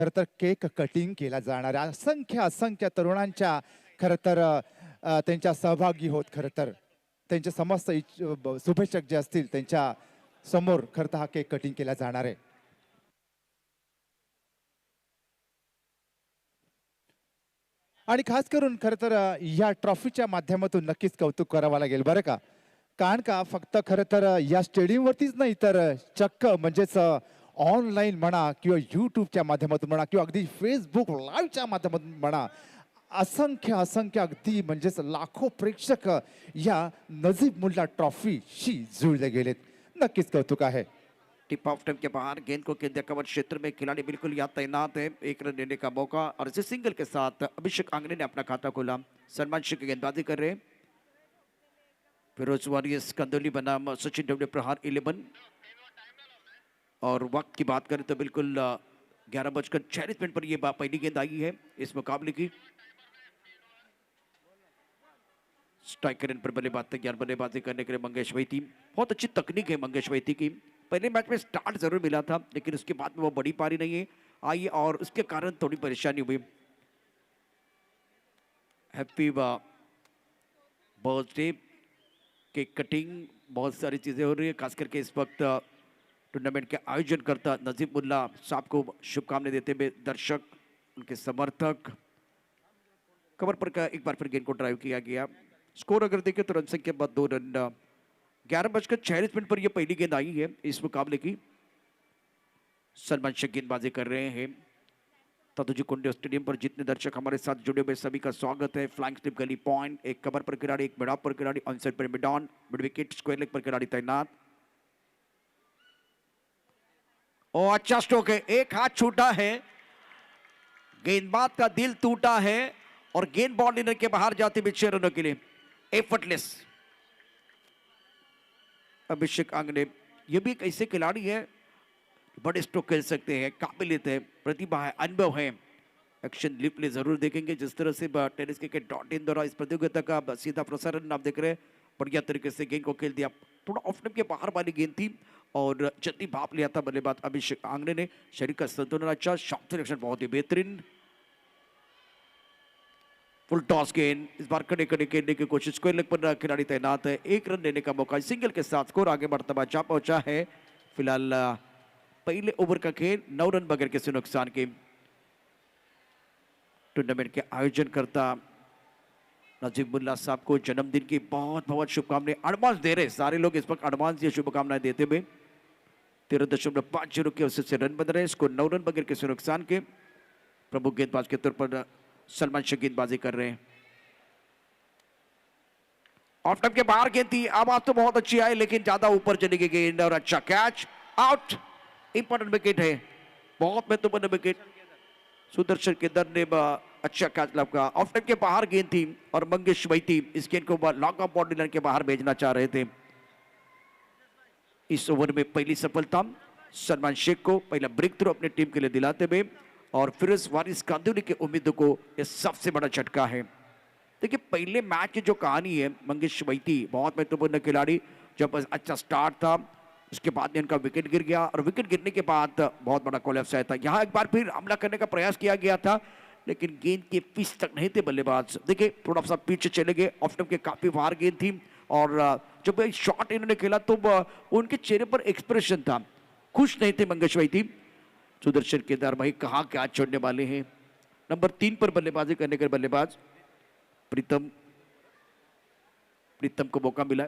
खरं तर cake cutting केला जाणार आहे. असंख्य असंख्य तरुणांच्या खरं तर त्यांच्या सहभागी होत खरं तर त्यांचे समस्त शुभेच्छक जे असतील त्यांच्या समोर खरं तर हा केक कटिंग केला जाणार आहे. आणि खास करून खरं तर या ट्रॉफीच्या माध्यमातून नक्कीच कौतुक करावं लागेल बरं का. कारण का फक्त खरं तर या स्टेडियमवरतीच नाही तर चक्क म्हणजेच ऑनलाईन म्हणा किंवा यूट्यूबच्या माध्यमातून म्हणा किंवा अगदी फेसबुक लाईव्हच्या माध्यमातून म्हणा असंख्य असंख्य अगदी म्हणजेच लाखो प्रेक्षक या नजीब मुल्ला ट्रॉफीशी जुळले गेलेत. नक्कीच कौतुक आहे. टिप ऑफ टाइम के बाहर गेंद को केंद्र कवर क्षेत्र में खिलाड़ी बिल्कुल यहाँ तैनात है। एक रन लेने का मौका और इसे सिंगल के साथ अभिषेक आंगने ने अपना खाता खोला। सलमान शेख गेंदबाजी कर रहे हैं। फिरोज वारियस कंदोली बनाम सचिन डबले प्रहार 11। और वक्त की बात करें तो बिल्कुल 11:46 पर यह पहली गेंद आई है इस मुकाबले की। स्ट्राइकर पर बल्लेबाज तैयार बल्लेबाजी करने के लिए मंगेश वैती। बहुत अच्छी तकनीक है मंगेश वैती की। पहले मैच में स्टार्ट जरूर मिला था लेकिन उसके बाद में वो बड़ी पारी नहीं आई और उसके कारण थोड़ी परेशानी हुई। हैप्पी बर्थडे केक कटिंग बहुत सारी चीजें हो रही है। खास करके इस वक्त टूर्नामेंट के आयोजन करता नजीब मुल्ला साहब को शुभकामनाएं देते हुए दर्शक उनके समर्थक कवर पर का एक बार फिर गेंद को ड्राइव किया गया। स्कोर अगर देखें तो रन संख्या 2 रन। 11:46 पर यह पहली गेंद आई है इस मुकाबले की। सलमान शेख गेंदबाजी कर रहे हैं। तातुजी कुंडे स्टेडियम पर जितने दर्शक हमारे साथ जुड़े हुए सभी का स्वागत है। फ्लाइंग स्लिप गली पॉइंट एक कवर पर खिलाड़ी एक मिड ऑफ पर खिलाड़ी ऑनसाइड पर mid on mid wicket square leg पर खिलाड़ी तैनात। और अच्छा स्ट्रोक है। एक हाथ छूटा है गेंदबाज का दिल टूटा है और गेंद बॉल लेने के बाहर जाते हुए 6 रनों के लिए एफर्टलेस। अभिषेक आंगने ये भी एक ऐसे खिलाड़ी है बड़े स्ट्रोक खेल सकते हैं, काबिलियत है, प्रतिभा है, अनुभव है। एक्शन लिप जरूर देखेंगे जिस तरह से टेनिस क्रिकेट .in द्वारा इस प्रतियोगिता का सीधा प्रसारण आप देख रहे हैं। बढ़िया तरीके से गेंद को खेल दिया। थोड़ा ऑफ टाइम के बाहर वाली गेंद थी और जल्दी भाप लिया था बल्लेबाज अभिषेक आंगने ने। शरीर का संतुलन अच्छा, शॉट सिलेक्शन बहुत ही बेहतरीन। फुल टॉस गेंद इस बार कड़े कड़े खेलने की कोशिश स्क्वायर लेग पर खिलाड़ी तैनात है। एक रन लेने का मौका सिंगल के साथ स्कोर आगे बढ़ता जा पहुंचा है। फिलहाल पहले ओवर का खेल 9 रन बगैर किसी नुकसान के। टूर्नामेंट के आयोजन करता नजीब मुल्ला साहब को जन्मदिन की बहुत बहुत शुभकामनाएं एडवांस दे रहे सारे लोग इस वक्त एडवांस ये शुभकामनाएं देते हुए 13.50 के औसत से रन बन रहे हैं। इसको 9 रन बगैर किसी नुकसान के। प्रमुख गेंदबाज के तौर पर सलमान शेख गेंदबाजी कर रहे हैं। ऑफ टाइम के बाहर गेंद थी, आवाज तो बहुत अच्छी आई लेकिन ज्यादा ऊपर चली गई गेंद और अच्छा कैच आउट। इंपॉर्टेंट विकेट है, बहुत महत्वपूर्ण विकेट। सुदर्शन केदार ने अच्छा कैच लगा। ऑफ टाइम के बाहर गेंद थी और मंगेश वैती इस गेंद को लॉन्ग ऑफ बॉडी लाइन के बाहर भेजना चाह रहे थे। इस ओवर में पहली सफलता सलमान शेख को पहला ब्रेक थ्रू अपनी टीम के लिए दिलाते हुए और फिरोज वारिस कांदोली के उम्मीदों को यह सबसे बड़ा झटका है। देखिए पहले मैच की जो कहानी है मंगेश वैती बहुत महत्वपूर्ण खिलाड़ी, जब अच्छा स्टार्ट था उसके बाद इनका विकेट गिर गया और विकेट गिरने के बाद बहुत बड़ा कोलैप्स आया था। यहाँ एक बार फिर हमला करने का प्रयास किया गया था लेकिन गेंद के पिच तक नहीं थे बल्लेबाज। देखिए थोड़ा सा पीछे चले गए। ऑफ टाइम के काफी बाहर गेंद थी और जब शॉट इन्होंने खेला तो उनके चेहरे पर एक्सप्रेशन था, खुश नहीं थे मंगेश वैती। सुदर्शन केदार भाई कहाँ क्या छोड़ने वाले हैं। नंबर 3 पर बल्लेबाजी करने के बल्लेबाज प्रीतम को मौका मिला।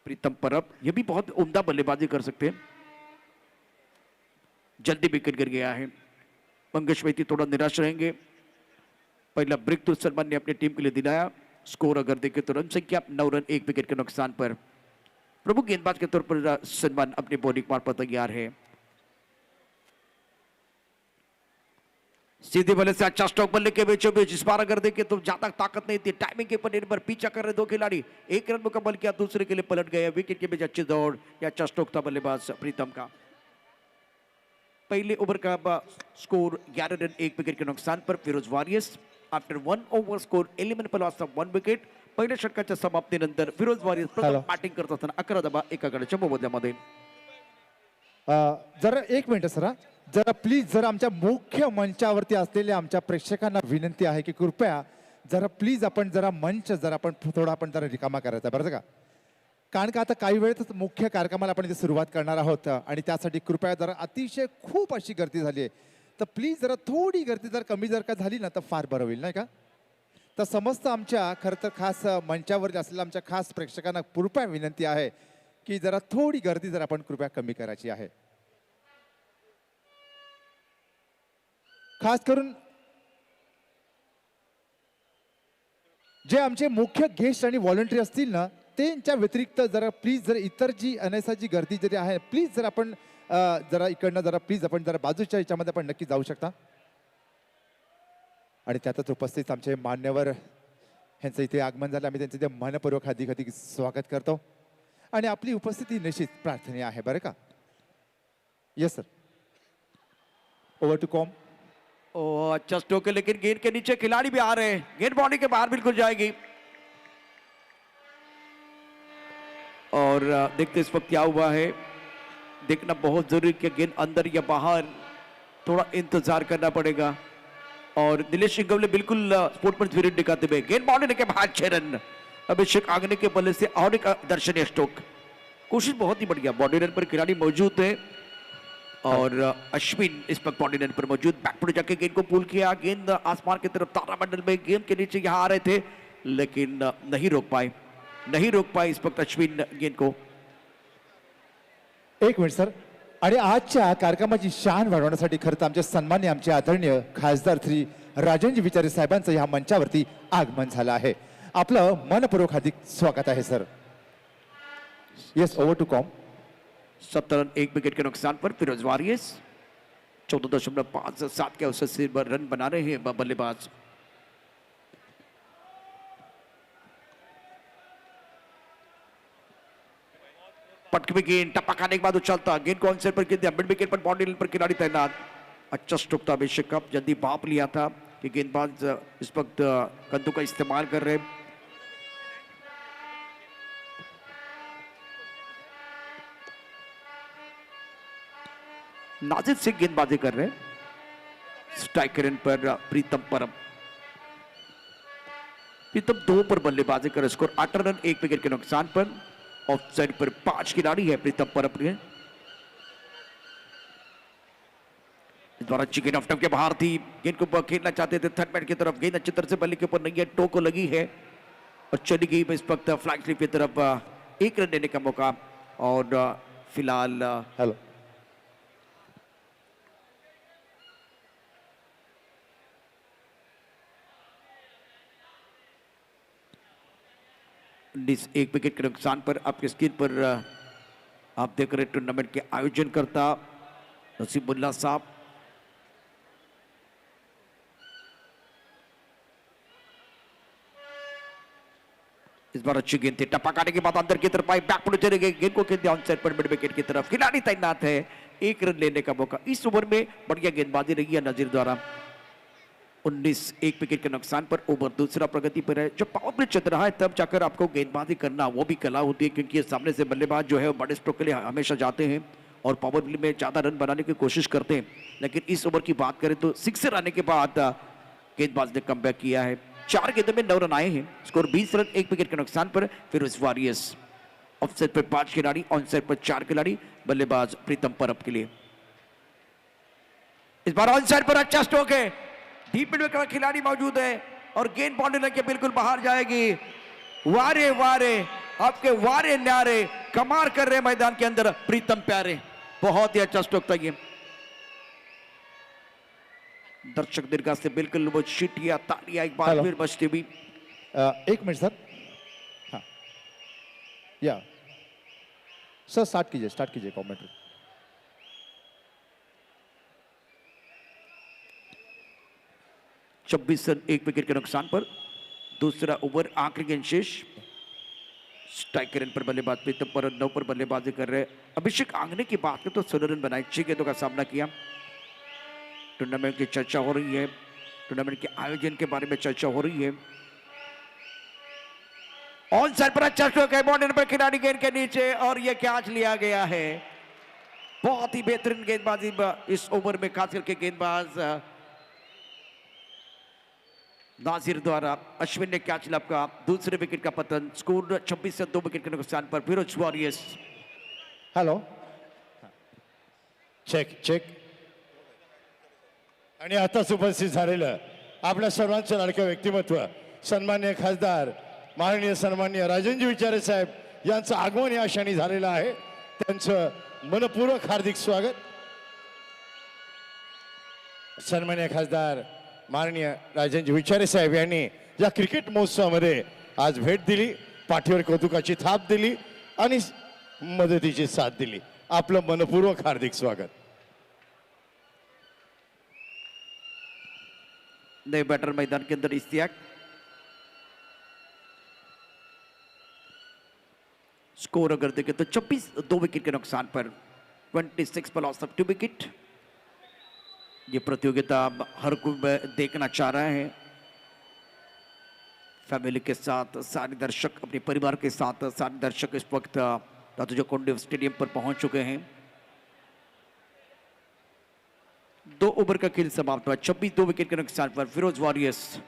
प्रीतम परब ये भी बहुत उम्दा बल्लेबाजी कर सकते हैं। जल्दी विकेट गिर गया है। मंगेश वैती थोड़ा निराश रहेंगे। पहला ब्रेक तो सलमान ने अपनी टीम के लिए दिलाया। स्कोर अगर देखें तो रन संख्या 9 रन 1 विकेट के नुकसान पर। प्रमुख गेंदबाज के तौर पर सलमान अपनी बॉलिंग मार पर तैयार है। सीधे बल्ले से अच्छा स्ट्रोक बल्ले के बीचों बीच इस बार अगर देखें तो ज्यादा ताकत नहीं थी। टाइमिंग के पर निर्भर पीछा कर रहे दो खिलाड़ी। एक रन मुकम्मल किया, दूसरे के लिए पलट गए। विकेट के बीच अच्छी दौड़ या अच्छा स्ट्रोक था बल्लेबाज प्रीतम का। पहले ओवर का स्कोर 11 रन 1 विकेट के नुकसान पर। Firoz warriors after 1 over score 11 पर लॉस ऑफ 1 विकेट। पहिल्या षटकाच्या समाप्तीनंतर फिरोज वारियस प्रथम बॅटिंग करत असताना 11 धावा एका गडाच्या मोबदल्यामध्ये। जरा एक मिनिट सर, जरा प्लीज जरा आमच्या मुख्य मंचावरती असलेल्या आमच्या प्रेक्षकांना विनंती आहे की कृपया जरा प्लीज आपण जरा मंच जरा आपण थोडा आपण जरा रिकामा करायचा बरं का. कारण का आता काही वेळेतच मुख्य कार्यक्रमाला आपण इथे सुरुवात करणार आहोत आणि त्यासाठी कृपया जरा अतिशय खूप अशी गर्दी झाली आहे. तर प्लीज जरा थोडी गर्दी जर कमी जर का झाली ना तर फार बरं होईल नाही का. तर समस्त आमच्या खरं तर खास मंचावर असलेल्या आमच्या खास प्रेक्षकांना कृपया विनंती आहे की जरा थोडी गर्दी जर आपण कृपया कमी करायची आहे. खास करून जे आमचे मुख्य गेस्ट आणि व्हॉलंटियर असतील ना त्यांच्या व्यतिरिक्त जरा प्लीज जर इतर जी अनैसाची गर्दी जरी आहे प्लीज जर आपण जरा इकडनं जरा प्लीज आपण जरा बाजूच्या याच्यामध्ये आपण नक्की जाऊ शकता. आणि त्यातच उपस्थित आमचे मान्यवर ह्यांचं इथे आगमन झालं. आम्ही त्यांचं इथे मनपूर्वक हार्दिक हार्दिक स्वागत करतो आणि आपली उपस्थिती निश्चित प्रार्थनीय आहे बरं का. यस सर, ओव्हर टू कॉम. ओ अच्छा स्ट्रोक है, लेकिन गेंद के नीचे खिलाड़ी भी आ रहे हैं, गेंद बॉडी के बाहर बिल्कुल जाएगी. और देखते इस वक्त क्या हुआ है, देखना बहुत जरूरी कि गेंद अंदर या बाहर, थोड़ा इंतजार करना पड़ेगा. और नीलेश सिंघवले बिल्कुल स्पोर्ट्समैन स्पिरिट दिखाते हुए गेंद बाउंड्री के बाहर 6 रन. अभिषेक आंगने के बल्ले से और एक दर्शनीय स्ट्रोक. कोशिश बहुत ही बढ़िया, बॉडी रन पर खिलाड़ी मौजूद है और अश्विन इस वक्त बॉडी रन पर मौजूद. बैकफुट जाके गेंद को पुल किया, गेंद आसमान की तरफ तारामंडल में गेंद के नीचे यहाँ आ रहे थे लेकिन नहीं रोक पाए इस वक्त अश्विन गेंद को. एक मिनिट सर. आणि आजच्या कार्यक्रमाची शान वाढवण्यासाठी खरं तर आमचे सन्मान्य आमचे आदरणीय खासदार श्री राजेंद्र विचारे साहेबांचं या मंचावरती आगमन झालं आहे. आपलं मनपूर्वक हार्दिक स्वागत आहे सर. येस, ओव्हर टू कॉम. 17 रन 1 विकेट के नुकसान पर फिरोज वारियर्स 14.57 के औसत से रन बना रहे हैं बल्लेबाज. पटकी गेंद टप्पा खाने के बाद उछलता, गेंद को ऑनसाइड पर गिर दिया, मिड विकेट पर बाउंड्री पर खिलाड़ी तैनात. अच्छा स्ट्रोक था अभिषेक का, जल्दी भाप लिया था कि गेंदबाज इस वक्त कद्दू का इस्तेमाल कर रहे. नाजिर सिंह गेंदबाजी कर रहे. स्ट्राइक रेट पर प्रीतम परम 2 पर बल्लेबाजी कर स्कोर 8 रन 1 विकेट के नुकसान पर. ऑफ साइड पर 5 खिलाड़ी है प्रीतम परम के. इस बार अच्छी गेंद ऑफ टर्म के बाहर थी, गेंद को खेलना चाहते थे थर्ड मैन की तरफ, गेंद अच्छी तरह से बल्ले के ऊपर नहीं है, टो को लगी है और चली गई इस वक्त फ्लैग स्लिप की तरफ. 1 रन देने का मौका और फिलहाल हेलो. एक विकेट के नुकसान पर आपके स्क्रीन पर आप देख रहे टूर्नामेंट के आयोजन करता नसीमुल्लाह साहब. इस बार अच्छी गेंद थी, टप्पा काटने के बाद अंदर की तरफ आई, बैक पर चले गए, गेंद को खेल दिया ऑन साइड पर मिड विकेट की तरफ. खिलाड़ी तैनात है, 1 रन लेने का मौका. इस ओवर में बढ़िया गेंदबाजी रही है नजीर द्वारा. 19 1 विकेट के नुकसान पर ओवर दूसरा प्रगति पर है. जब पावर प्ले चल रहा है तब जाकर आपको गेंदबाजी करना वो भी कला होती है, क्योंकि सामने से बल्लेबाज जो है वो बड़े स्ट्रोक के लिए हमेशा जाते हैं और पावर प्ले में ज्यादा रन बनाने की कोशिश करते हैं. लेकिन इस ओवर की बात करें तो सिक्सर आने के बाद गेंदबाज ने कमबैक किया है. 4 गेंदों में 9 रन आए हैं. स्कोर 20 रन 1 विकेट के नुकसान पर फिरोज वारियर्स. ऑफ साइड पर 5 खिलाड़ी, ऑन साइड पर 4 खिलाड़ी, बल्लेबाज प्रीतम परब के लिए. इस बार ऑन साइड पर अच्छा स्ट्रोक है, डीप मिड में खिलाड़ी मौजूद है और गेंद बाउंड्री के बिल्कुल बाहर जाएगी. वारे वारे आपके वारे न्यारे कमाल कर रहे मैदान के अंदर प्रीतम प्यारे. बहुत ही अच्छा स्ट्रोक था ये. दर्शक दीर्घा से बिल्कुल वो शिटिया तालियां एक बार फिर बजती हुई. 1 मिनट सर. हाँ या सर, स्टार्ट कीजिए कॉमेंट्री. छब्बीस रन 1 विकेट के नुकसान पर दूसरा ओवर आखिरी गेंद शेष. स्ट्राइक रेट पर बल्लेबाज प्रीतम पर 9 पर बल्लेबाजी कर रहे. अभिषेक आंगने की बात करें तो 16 रन बनाए, 6 गेंदों का सामना किया. टूर्नामेंट की चर्चा हो रही है, टूर्नामेंट के आयोजन के बारे में चर्चा हो रही है. ऑन साइड पर अच्छा स्ट्रोक है, बॉर्डर पर खिलाड़ी गेंद के नीचे और यह कैच लिया गया है. बहुत ही बेहतरीन गेंदबाजी इस ओवर में, खास करके गेंदबाज नाजिर द्वारा। अश्विन ने कैच लपका, दूसरे विकेट का पतन। स्कोर 26 रन 2 विकेट के नुकसान पर Firoz warriors. Hello check check. आणि आताच उपस्थित झालेलं आपल्या सर्वांचं लाडकं व्यक्तिमत्व सन्मान्य खासदार माननीय सन्मान्य राजेंद्र विचारे साहेब यांचं आगमन या क्षणी झालेलं आहे. त्यांचं मनपूर्वक हार्दिक स्वागत. सन्मान्य खासदार माननीय राजेंद्र विचारे साहेब यांनी या क्रिकेट महोत्सवामध्ये आज भेट दिली, पाठीवर कौतुकाची थाप दिली आणि मदतीची साथ दिली. आपलं मनपूर्वक हार्दिक स्वागत. नए बैटर मैदान के अंदर इश्तियाक। स्कोर अगर देखें तो 26 2 विकेट के नुकसान पर 26 पर लॉस ऑफ 2 विकेट। ये प्रतियोगिता अब हर कोई देखना चाह रहा है, फैमिली के साथ, सारे दर्शक अपने परिवार के साथ। सारे दर्शक इस वक्त रातोजो कोंडे स्टेडियम पर पहुंच चुके हैं। 2 ओवर का खेल समाप्त हुआ, 26 2 विकेट के नुकसान पर फिरोज वॉरियर्स।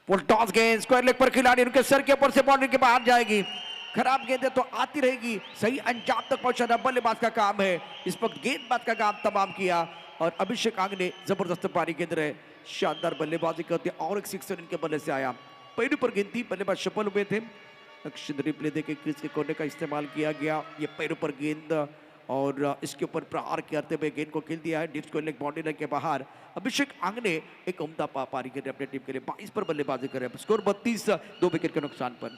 फुल टॉस गेंद स्क्वायर लेग पर खिलाड़ी उनके सर के ऊपर से बाउंड्री के बाहर जाएगी। खराब गेंद है तो आती रहेगी, सही अंजाम तक पहुंचाना बल्लेबाज का काम है। इस वक्त गेंदबाज का काम तमाम किया और अभिषेक आंग ने जबरदस्त पारी गेंद रहे, शानदार बल्लेबाजी करते और एक सिक्सर इनके बल्ले से आया। पहले पर गेंद थी, बल्लेबाज सफल हुए थे। लक्षित रिप्ले देके क्रीज के कोने का इस्तेमाल किया गया। ये पैरों पर गेंद और इसके ऊपर प्रहार करते हुए गेंद को खेल दिया है डिप्स को लेग बाउंड्री लाइन के बाहर। अभिषेक आंग ने एक उम्दा पारी के अपने टीम के लिए 22 पर बल्लेबाजी करे। स्कोर 32 2 विकेट के नुकसान पर।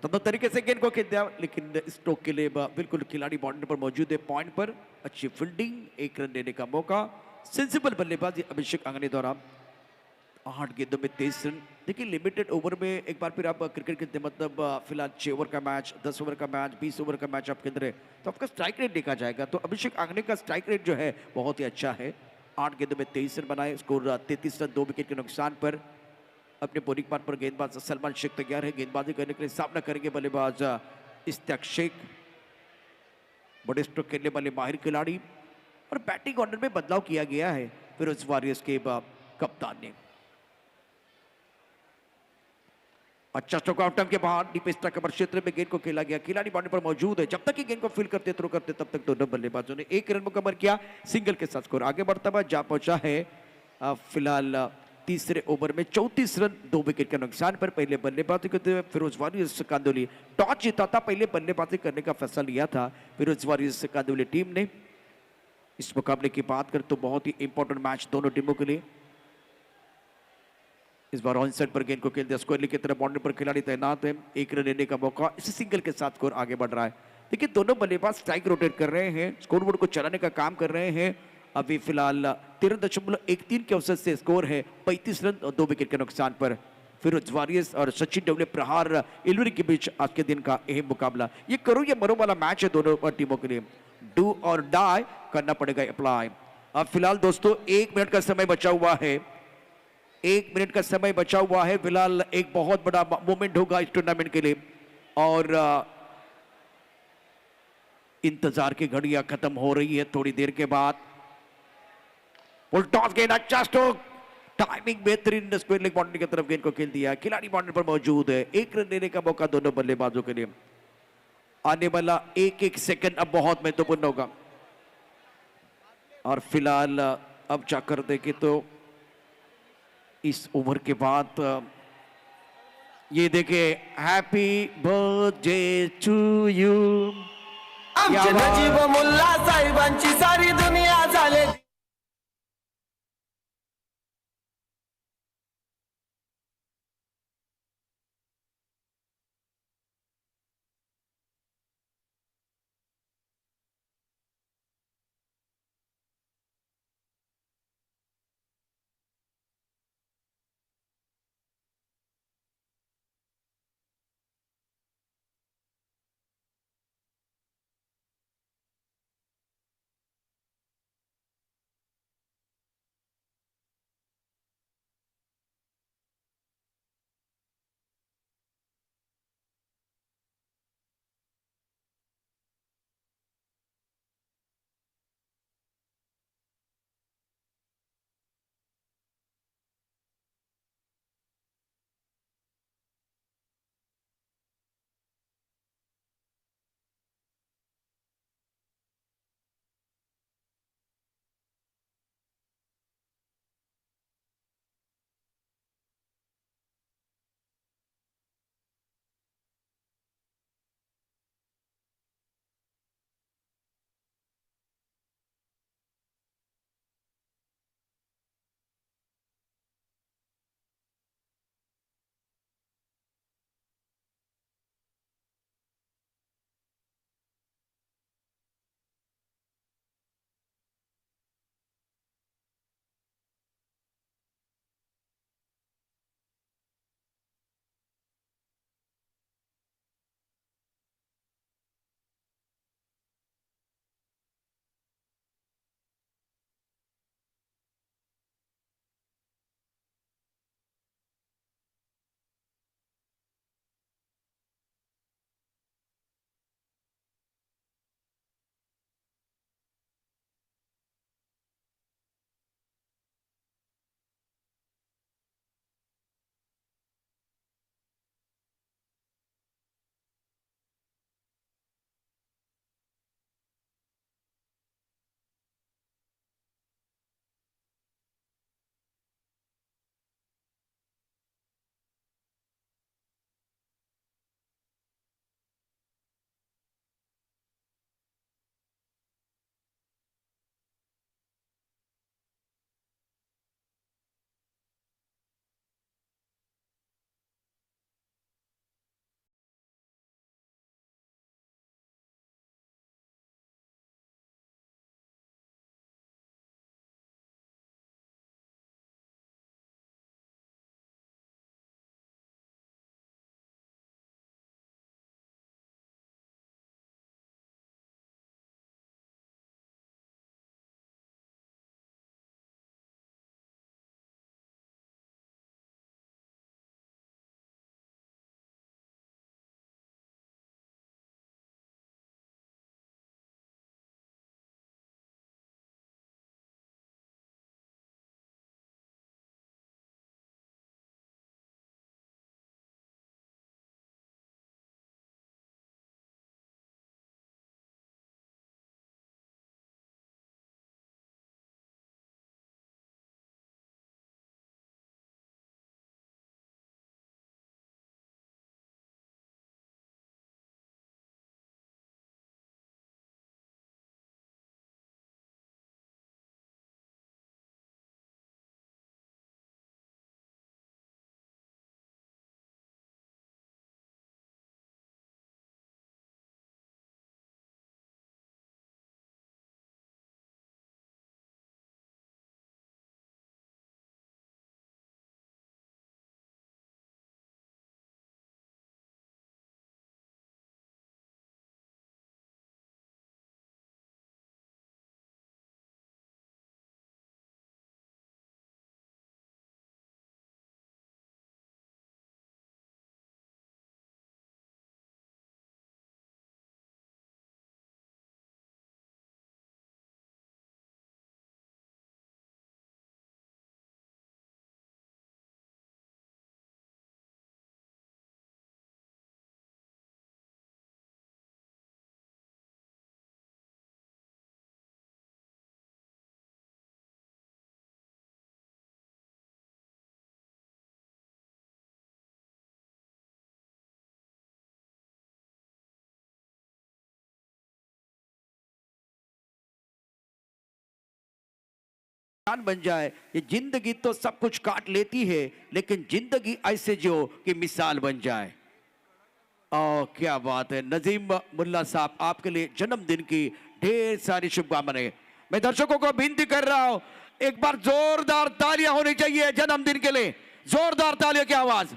तब तरीके से गेंद को खेल दिया, लेकिन स्ट्रोक के लिए बिल्कुल खिलाड़ी बाउंड्री पर मौजूद है। पॉइंट पर अच्छी फील्डिंग, 1 रन देने का मौका, सेंसिबल बल्लेबाजी अभिषेक आंगने द्वारा। 8 गेंदों में 23 रन। देखिए लिमिटेड ओवर में एक बार फिर आप क्रिकेट खेलते, मतलब फिलहाल 6 ओवर का मैच, 10 ओवर का मैच, 20 ओवर का मैच आपके अंदर है, तो आपका स्ट्राइक रेट देखा जाएगा। तो अभिषेक आंगने का स्ट्राइक रेट जो है बहुत ही अच्छा है। 8 गेंदों में 23 रन बनाए, स्कोर 33 रन 2 विकेट के नुकसान पर। अपने बॉलिंग पार्ट पर गेंदबाज सलमान शेख तैयार है गेंदबाजी करने के लिए। सामना करेंगे बल्लेबाज इश्तियाक शेख, बड़े स्ट्रोक खेलने वाले माहिर खिलाड़ी। और बैटिंग ऑर्डर में बदलाव किया गया है फिरोज वॉरियर्स के कप्तान ने। अच्छा स्ट्रोक आउट टाइम के बाहर डीप स्ट्राइक कवर क्षेत्र में गेंद को खेला गया, खिलाड़ी बाउंड्री पर मौजूद है। जब तक ही गेंद को फील करते थ्रो करते तब तक दोनों बल्लेबाजों ने 1 रन मुकम्मल किया, सिंगल के साथ स्कोर आगे बढ़ता हुआ जा पहुंचा है। फिलहाल तीसरे ओवर में 34 रन 2 विकेट के नुकसान पर। पहले बल्लेबाजी करते हुए फिरोज वॉरियर्स कांदोली टॉस जीता था, पहले बल्लेबाजी करने का फैसला लिया था फिरोज वॉरियर्स कांदोली टीम ने। इस मुकाबले की बात करें तो बहुत ही इंपॉर्टेंट मैच दोनों टीमों के लिए। इस बार ऑन साइड पर गेंद को खेल दिया, स्क्वायर की तरफ बाउंड्री पर खिलाड़ी तैनात है, 1 रन लेने का मौका, इसी सिंगल के साथ स्कोर आगे बढ़ रहा है। देखिए दोनों बल्लेबाज स्ट्राइक रोटेट कर रहे हैं, स्कोरबोर्ड को चलाने का काम कर रहे हैं। अभी फिलहाल 13.13 के औसत से स्कोर है 35 रन और 2 विकेट के नुकसान पर। फिरोज वॉरियर्स और सचिन डोले प्रहार इलवरी के बीच आज के दिन का अहम मुकाबला। ये करो या मरो वाला मैच है दोनों टीमों के लिए, डू और डाई करना पड़ेगा अप्लाई। अब फिलहाल दोस्तों 1 मिनट का समय बचा हुआ है, 1 मिनट का समय बचा हुआ है। फिलहाल एक बहुत बड़ा मोमेंट होगा इस टूर्नामेंट के लिए और इंतजार की घड़ियां खत्म हो रही है थोड़ी देर के बाद। फुल टॉस गेंद, अच्छा स्ट्रोक, टाइमिंग बेहतरीन, स्क्वायर लेग बाउंड्री की तरफ गेंद को खेल दिया, खिलाड़ी बाउंड्री पर मौजूद है। 1 रन लेने का मौका दोनों बल्लेबाजों के लिए। आने वाला एक सेकंड अब बहुत महत्वपूर्ण होगा। और फिलहाल अब जाकर देखें तो इस ओवर के बाद ये देखे हैप्पी बर्थडे टू यू। आमचे नजीब मुल्ला साहेबांची सारी दुनिया झाले इंसान बन जाए। ये जिंदगी तो सब कुछ काट लेती है, लेकिन जिंदगी ऐसे जियो कि मिसाल बन जाए। क्या बात है नजीम मुल्ला साहब, आपके लिए जन्मदिन की ढेर सारी शुभकामनाएं। मैं दर्शकों को विनती कर रहा हूं, एक बार जोरदार तालियां होनी चाहिए जन्मदिन के लिए, जोरदार तालियों की आवाज।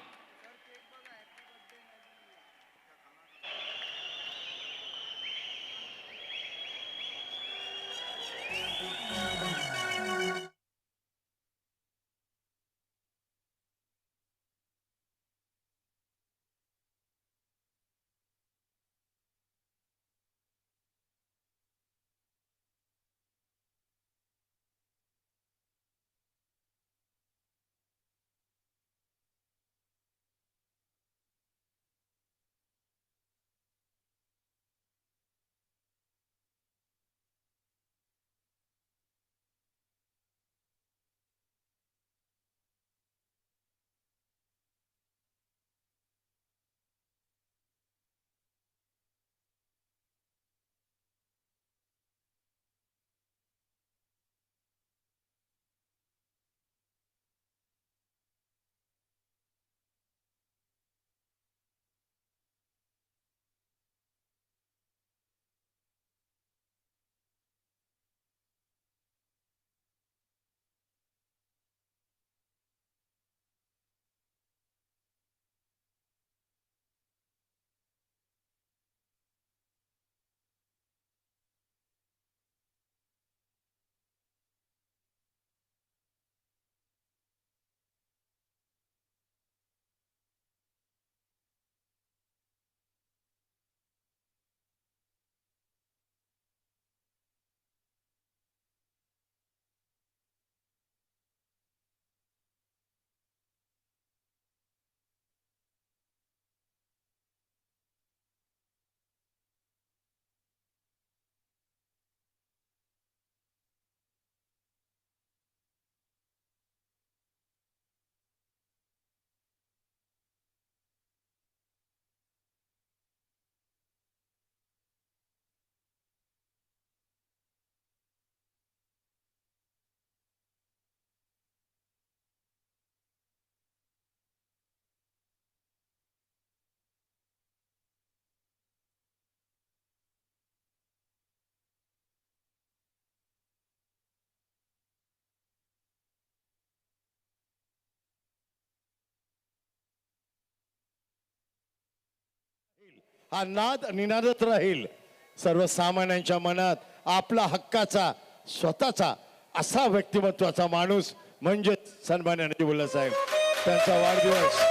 हा नाद निनादत राहील सर्वसामान्यांच्या मनात. आपला हक्काचा स्वतःचा असा व्यक्तिमत्वाचा माणूस म्हणजे सन्मान्य नजीबुल्ला साहेब. त्यांचा वाढदिवस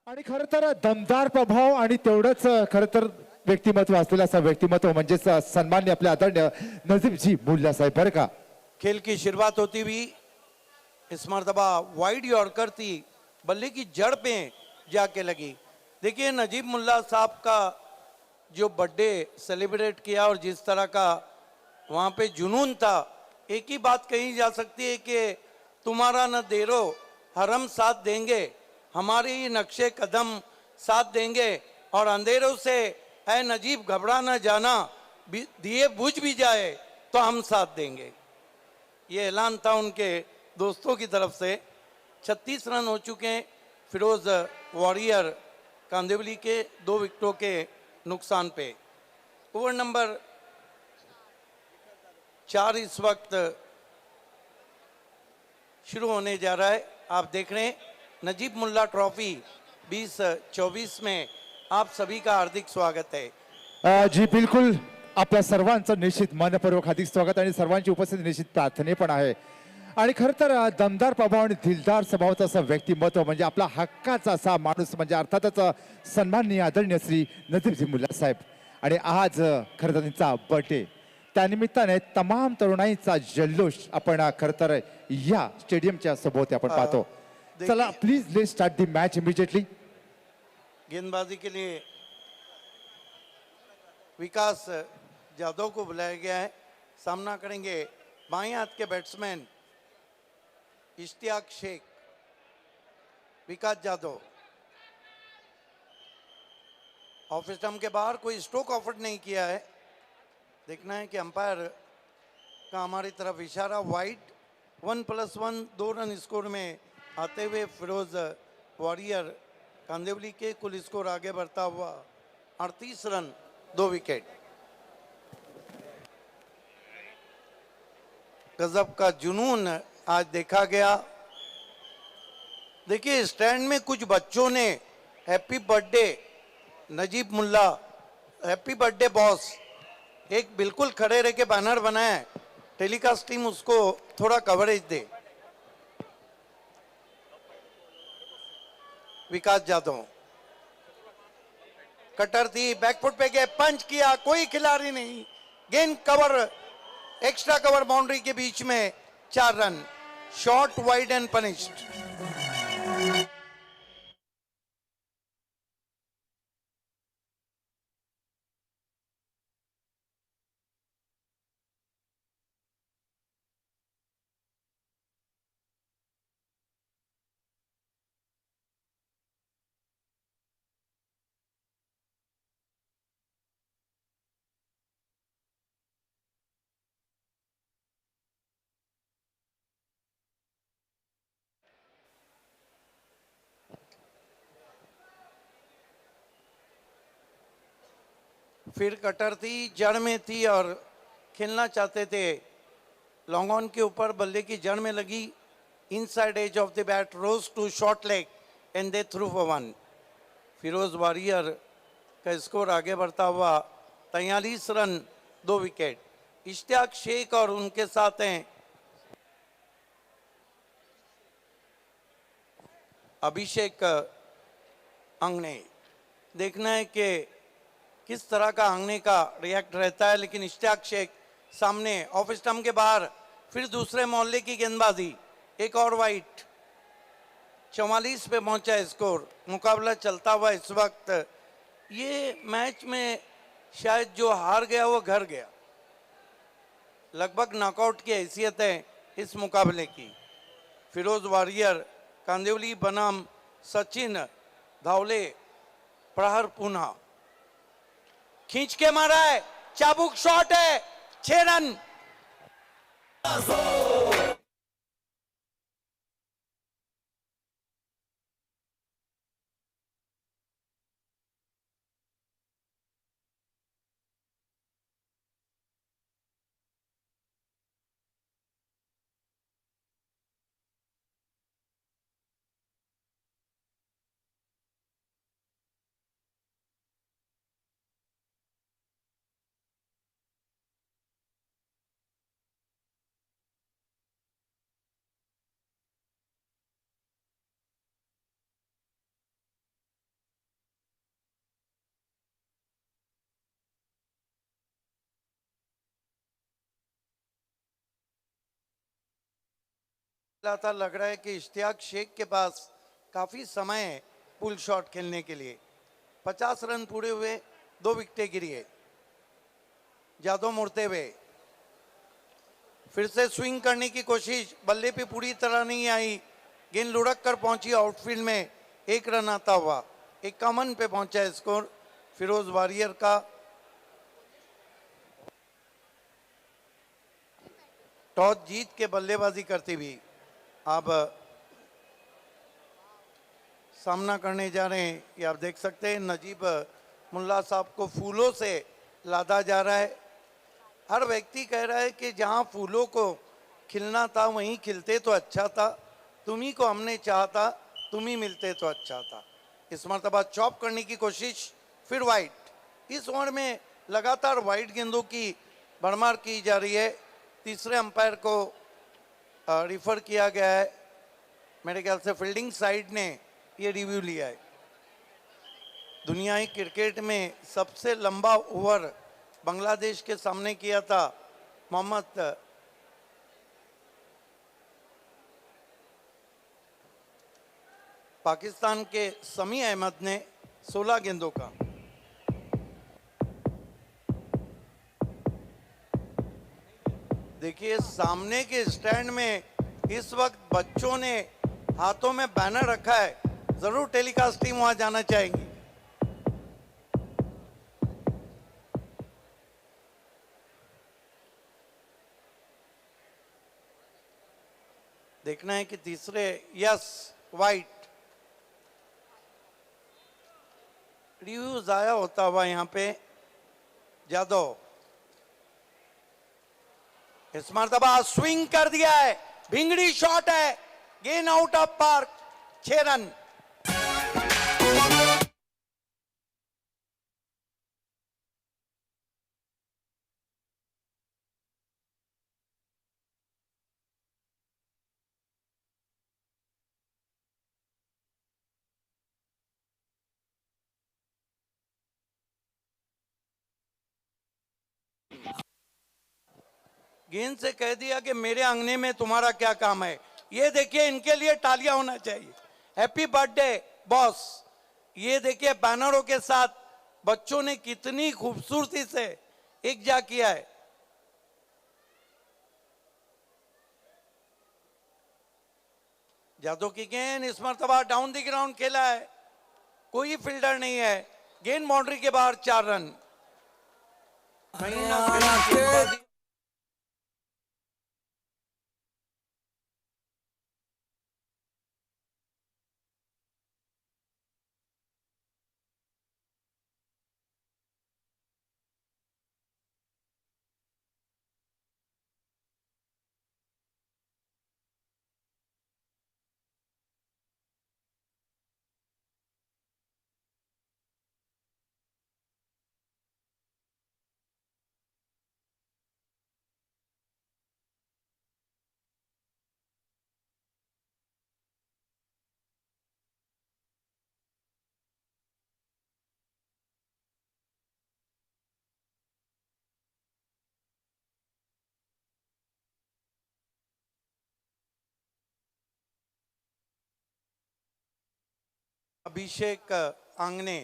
आणि खरं तर दमदार प्रभाव आणि तेवढंच खरं तर व्यक्तिमत्व असलेलं असं व्यक्तिमत्व म्हणजेच सन्मान्य आपले आदरणीय नजीबजी मुल्ला साहेब बरं का. खेल की शुरुआत होती हुई इस मरतबा वाइड यॉर्कर थी, बल्ले की जड़ पे जाके लगी। देखिए नजीब मुल्ला साहब का जो बर्थडे सेलिब्रेट किया और जिस तरह का वहाँ पे जुनून था, एक ही बात कही जा सकती है कि तुम्हारा न देरो हरम साथ देंगे, हमारे ही नक्शे कदम साथ देंगे, और अंधेरों से ऐ नजीब घबरा न जाना, दिए बुझ भी जाए तो हम साथ देंगे। ये ऐलान था उनके दोस्तों की तरफ से। 36 रन हो चुके हैं फिरोज वॉरियर कांदिवली के 2 विकेटों के नुकसान पे। ओवर नंबर 4 इस वक्त शुरू होने जा रहा है। आप देख रहे हैं नजीब मुल्ला ट्रॉफी 2024 में आप सभी का हार्दिक स्वागत है। जी बिलकुल आपल्या सर्वांचं निश्चित मनपूर्वक हार्दिक स्वागत आणि सर्वांची उपस्थिती निश्चित प्रार्थने पण आहे. आणि खरं तर दमदार प्रभाव आणि दिलदार स्वभावाचं असं व्यक्तिमत्व म्हणजे आपला हक्काचा असा माणूस म्हणजे अर्थातच सन्माननीय आदरणीय श्री नजीबजी मुल्ला साहेब. आणि आज खरं तर त्यांचा बर्थडे त्यानिमित्ताने तमाम तरुणाईचा जल्लोष आपण खरं तर या स्टेडियमच्या सभोवती आपण पाहतो. चला please let start the match immediately. गेंदबाजी के लिए विकास जाधव को बुलाया गया है। सामना करेंगे बाएं हाथ के batsman Ishtiyaq Sheikh. Vikas Jadhav of stump के बाहर कोई स्ट्रोक ऑफर नहीं किया है। देखना है कि अंपायर का हमारी तरफ इशारा। वाइड 1+1 2 रन स्कोर में आते हुए फिरोज वॉरियर कांदिवली के कुल स्कोर आगे बढ़ता हुआ 38 रन 2 विकेट। गजब का जुनून आज देखा गया। देखिए स्टैंड में कुछ बच्चों ने हैप्पी बर्थडे नजीब मुल्ला, हैप्पी बर्थडे बॉस, एक बिल्कुल खड़े रह के बैनर बनाया है। टेलीकास्ट टीम उसको थोड़ा कवरेज दे। विकास जाधव कटर थी, बैकफुट पे गए, पंच किया, कोई खिलाड़ी नहीं, गेंद कवर, एक्स्ट्रा कवर बाउंड्री के बीच में 4 run. Short wide and punished. फिर कटर थी, जड़ में थी और खेलना चाहते थे। लॉन्ग ऑन के ऊपर बल्ले की जड़ में लगी। Inside edge of the bat rose to short leg and they through for 1। Firoz warrior का स्कोर आगे बढ़ता हुआ 43 रन 2 विकेट। इश्तियाक शेख और उनके साथ हैं अभिषेक अंगने। देखना है कि किस तरह का अंगने का रिएक्ट रहता है। लेकिन इश्तियाक शेख सामने ऑफ स्टंप के बाहर, फिर दूसरे मोहल्ले की गेंदबाजी, एक और वाइट। 44 पे पहुंचा स्कोर। मुकाबला चलता हुआ इस वक्त। ये मैच में शायद जो हार गया वो घर गया। लगभग नॉकआउट की हैसियत है इस मुकाबले की। फिरोज वॉरियर कांदिवली बनाम सचिन धावले प्रहर पुनः खींच के मारा है, चाबुक शॉट है, 6 रन। लगातार लग रहा है कि इश्तियाक शेख के पास काफी समय है पुल शॉट खेलने के लिए। 50 रन पूरे हुए, 2 विकेटें गिरी है। जादव मुड़ते हुए फिर से स्विंग करने की कोशिश, बल्ले पे पूरी तरह नहीं आई, गेंद लुढ़क कर पहुंची आउटफील्ड में, 1 रन आता हुआ 51 पे पहुंचा स्कोर फिरोज वॉरियर का। टॉस जीत के बल्लेबाजी करती हुई अब सामना करने जा रहे हैं। ये आप देख सकते हैं नजीब मुल्ला साहब को फूलों से लादा जा रहा है। हर व्यक्ति कह रहा है कि जहां फूलों को खिलना था वहीं खिलते तो अच्छा था, तुम्ही को हमने चाहा था, तुम ही मिलते तो अच्छा था। इस मरतबा चॉप करने की कोशिश, फिर वाइड। इस ओवर में लगातार वाइड गेंदों की भरमार की जा रही है। तीसरे अंपायर को रिफर किया गया है, मेरे ख्याल से फील्डिंग साइड ने ये रिव्यू लिया है। दुनियाई क्रिकेट में सबसे लंबा ओवर बांग्लादेश के सामने किया था मोहम्मद पाकिस्तान के समी अहमद ने 16 गेंदों का। देखिए सामने के स्टैंड में इस वक्त बच्चों ने हाथों में बैनर रखा है, जरूर टेलीकास्ट टीम वहां जाना चाहेंगी। देखना है कि तीसरे, यस वाइट, रिव्यू जाया होता हुआ यहाँ पे जादव। इस मरतबा स्विंग कर दिया है, भिंगड़ी शॉट है, gain out of park, 6 run. गेंद से कह दिया कि मेरे अंगने में तुम्हारा क्या काम है। ये देखिए इनके लिए तालियां होना चाहिए। Happy birthday boss. ये देखिए बैनरों के साथ बच्चों ने कितनी खूबसूरती से इकजा किया है। जादव की गेंद इस मरतबा डाउन द ग्राउंड खेला है, कोई फील्डर नहीं है, गेंद बाउंड्री के बाहर, 4 रन। कहीं ना कहीं अभिषेक आंगने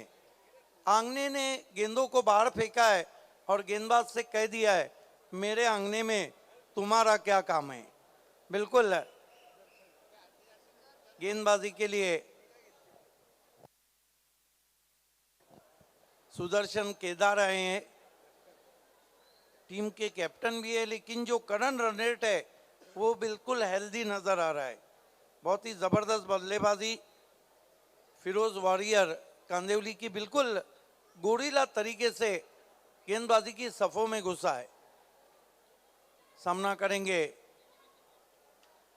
आंगने ने गेंदों को बाहर फेंका है और गेंदबाज से कह दिया है मेरे आंगने में तुम्हारा क्या काम है। बिल्कुल गेंदबाजी के लिए सुदर्शन केदार आए हैं, टीम के कैप्टन भी है, लेकिन जो करंट रन रेट है वो बिल्कुल हेल्दी नजर आ रहा है। बहुत ही जबरदस्त बल्लेबाजी फिरोज वॉरियर कांदिवली की बिल्कुल गोरीला तरीके से गेंदबाजी की सफों में घुसा है। सामना करेंगे,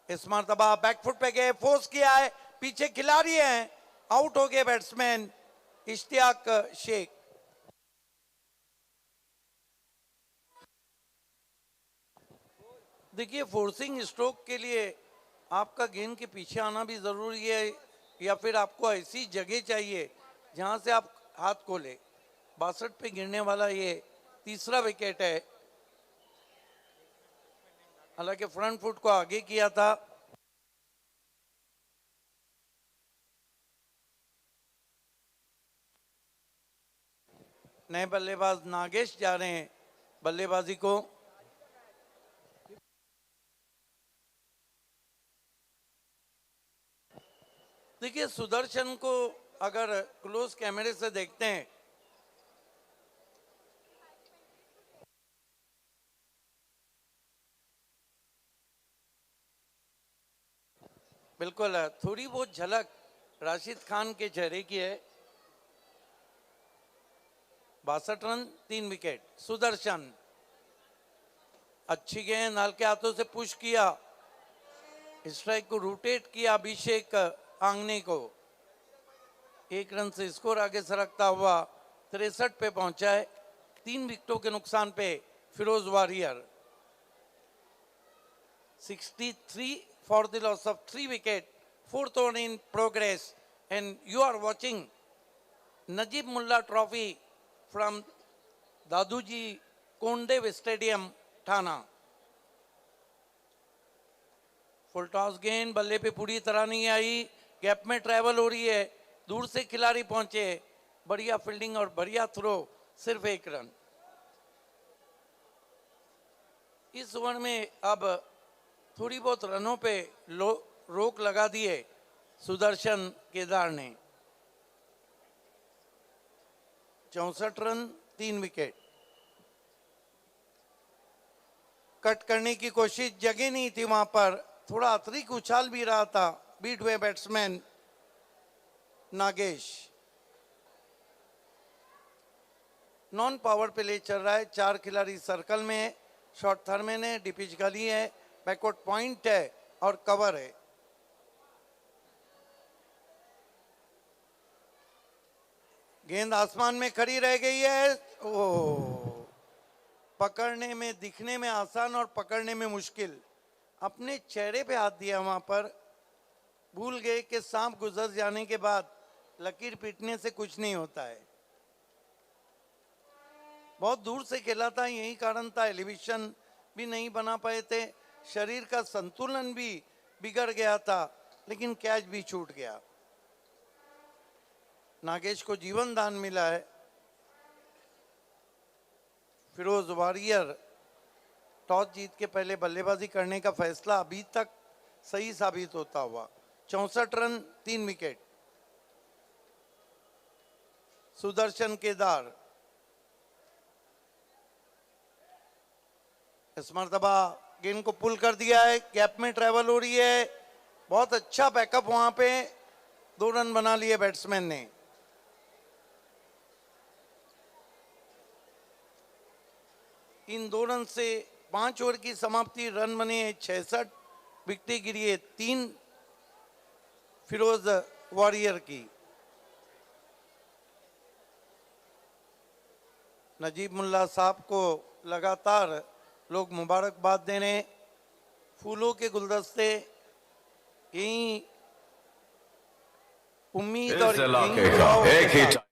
इस मरतबा बैकफुट पे गए, फोर्स किया है, पीछे खिलाड़ी हैं, आउट हो गए बैट्समैन इश्तियाक शेख। देखिए फोर्सिंग स्ट्रोक के लिए आपका गेंद के पीछे आना भी जरूरी है, या फिर आपको ऐसी जगह चाहिए जहां से आप हाथ खोले। 62 पे गिरने वाला ये तीसरा विकेट है, हालांकि फ्रंट फुट को आगे किया था। नए बल्लेबाज नागेश जा रहे हैं बल्लेबाजी को। देखिए सुदर्शन को अगर क्लोज कैमरे से देखते हैं बिल्कुल थोड़ी बहुत झलक राशिद खान के चेहरे की है। 62 रन 3 विकेट। सुदर्शन अच्छी गेंद हल्के हाथों से पुश किया, स्ट्राइक को रोटेट किया अभिषेक आंगने को। 1 रन से स्कोर आगे सरकता हुआ 63 पे पहुंचा है। 3 विकेटों के नुकसान पे Firoz warrior. 63 for the loss of 3 wicket. 4th over in progress, and you are watching Najib Mullah Trophy from Daduji Kondev Stadium, Thana. Full toss गेंद बल्ले पे पूरी तरह नहीं आई, गैप में ट्रैवल हो रही है, दूर से खिलाड़ी पहुंचे, बढ़िया फील्डिंग और बढ़िया थ्रो, सिर्फ 1 रन। इस ओवर में अब थोड़ी बहुत रनों पे रोक लगा दिए सुदर्शन केदार ने। 64 रन 3 विकेट। कट करने की कोशिश, जगह नहीं थी वहां पर, थोड़ा अतिरिक्त उछाल भी रहा था बीट हुए batsman Nagesh. Non power play चल रहा है, 4 खिलाड़ी सर्कल में है, शॉर्ट थर्मेन है, डिपिच गली है, बैकवर्ड पॉइंट है और कवर है। गेंद आसमान में खड़ी रह गई है। ओह, पकड़ने में, दिखने में आसान और पकड़ने में मुश्किल। अपने चेहरे पे हाथ दिया वहां पर, भूल गए कि सांप गुजर जाने के बाद लकीर पीटने से कुछ नहीं होता है। बहुत दूर से खेला था, यही कारण था, एलिवेशन भी नहीं बना पाए थे, शरीर का संतुलन भी बिगड़ गया था, लेकिन कैच भी छूट गया। नागेश को जीवन दान मिला है। फिरोज वारियर टॉस जीत के पहले बल्लेबाजी करने का फैसला अभी तक सही साबित होता हुआ। 64 रन 3 विकेट। सुदर्शन केदार इस मर्तबा गेंद को पुल कर दिया है, गैप में ट्रेवल हो रही है, बहुत अच्छा बैकअप वहां पे, 2 रन बना लिए बैट्समैन ने। इन 2 रन से 5 ओवर की समाप्ति, रन बने 66, विकेटें गिरी है 3 फिरोज वॉरियर की। नजीब मुल्ला साहब को लगातार लोग मुबारकबाद दे रहे हैं, फूलों के गुलदस्ते, यही उम्मीद और यही दुआओं के साथ।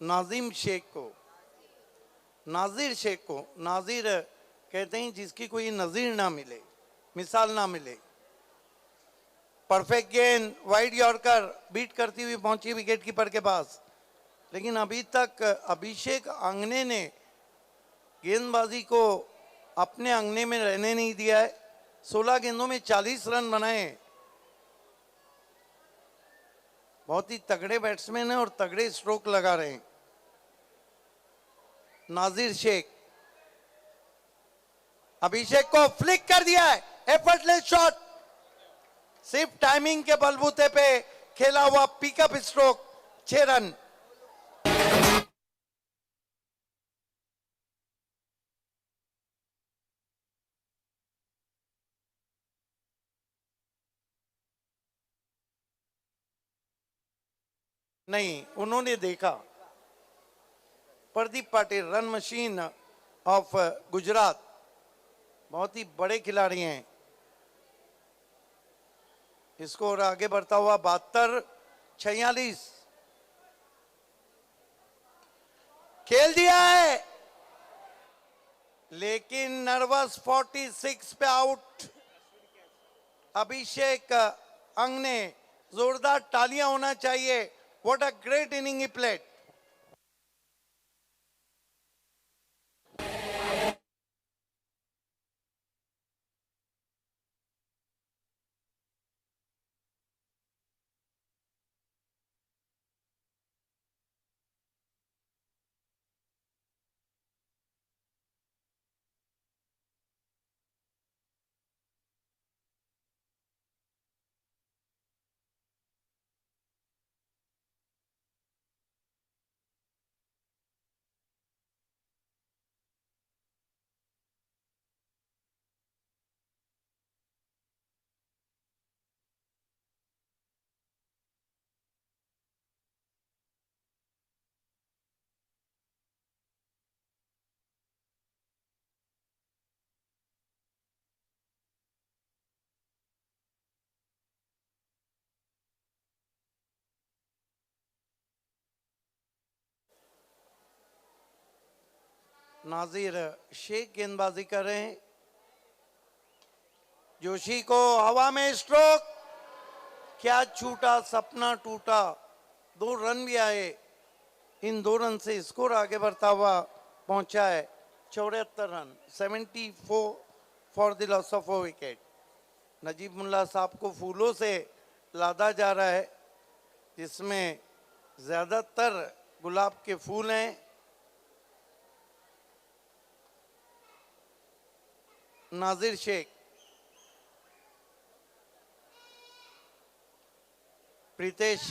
नाजिम शेख को, नाजिर शेख को, नाजिर कहते हैं जिसकी कोई नजीर ना मिले, मिसाल ना मिले। परफेक्ट गेंद, वाइड यॉर्कर, बीट करती हुई पहुंची विकेट कीपर के पास, लेकिन अभी तक अभिषेक आंगने ने गेंदबाजी को अपने अंगने में रहने नहीं दिया है। 16 गेंदों में 40 रन बनाए। बहुत ही तगड़े बैट्समैन हैं और तगड़े स्ट्रोक लगा रहे हैं। नाजिर शेख अभिषेक को फ्लिक कर दिया है, एफर्टलेस शॉट, सिर्फ टाइमिंग के बलबूते पे खेला हुआ पिकअप स्ट्रोक, 6 रन। नहीं, उन्होंने देखा। Pradeep Patil run machine of Gujarat, बहुत ही बड़े खिलाड़ी हैं। स्कोर आगे बढ़ता हुआ 72-46। खेल दिया है लेकिन नर्वस 46 पे आउट। अभिषेक अंगने, जोरदार तालियां होना चाहिए। What a great inning he played. Nazir Shaikh गेंदबाजी कर रहे हैं। जोशी को हवा में स्ट्रोक, क्या छूटा, सपना टूटा। 2 रन भी आए। इन 2 रन से स्कोर आगे बढ़ता हुआ पहुंचा है 74 run, 74 for the loss of 4 wicket. Najeeb Mulla साहब को फूलों से लादा जा रहा है, जिसमें ज्यादातर गुलाब के फूल हैं। नाजिर शेख, प्रीतेश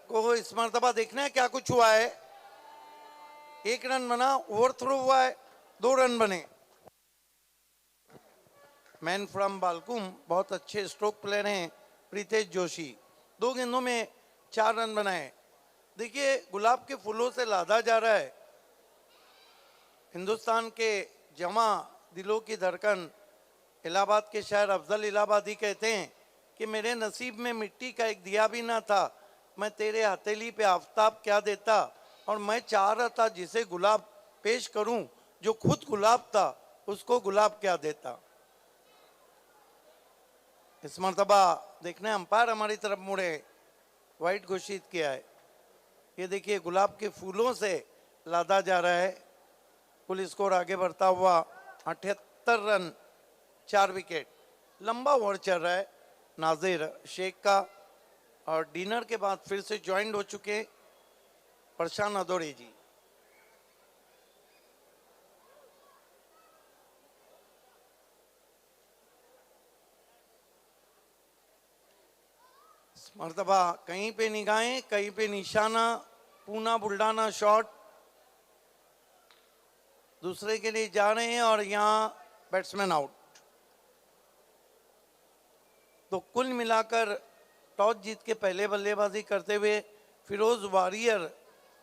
को इस मर्तबा देखना है क्या कुछ हुआ है। 1 रन बना, ओवर थ्रो हुआ है, 2 रन बने। मैन फ्रॉम बालकुम, बहुत अच्छे स्ट्रोक प्लेयर हैं प्रीतेश जोशी। 2 गेंदों में 4 रन बनाए। देखिए, गुलाब के फूलों से लादा जा रहा है। हिंदुस्तान के जमा दिलों की धड़कन, इलाहाबाद के शायर अफजल इलाहाबादी कहते हैं कि मेरे नसीब में मिट्टी का एक दिया भी ना था, मैं तेरे हथेली पे आफताब क्या देता। और मैं चाह रहा था जिसे गुलाब पेश करूं, जो खुद गुलाब था उसको गुलाब क्या देता। इस मर्तबा देखने अंपायर हमारी तरफ मुड़े, वाइड घोषित किया है। ये देखिए, गुलाब के फूलों से लादा जा रहा है। कुल स्कोर आगे बढ़ता हुआ 78 रन, 4 विकेट। लंबा ओवर चल रहा है नाजिर शेख का, और डिनर के बाद फिर से ज्वाइंट हो चुके प्रशांत अदोरे जी। इस मर्तबा कहीं पे निगाहें, कहीं पे निशाना। पूना बुल्डाना शॉट दूसरे के लिए जा रहे हैं और यहां बैट्समैन आउट। तो कुल मिलाकर टॉस जीत के पहले बल्लेबाजी करते हुए फिरोज वारियर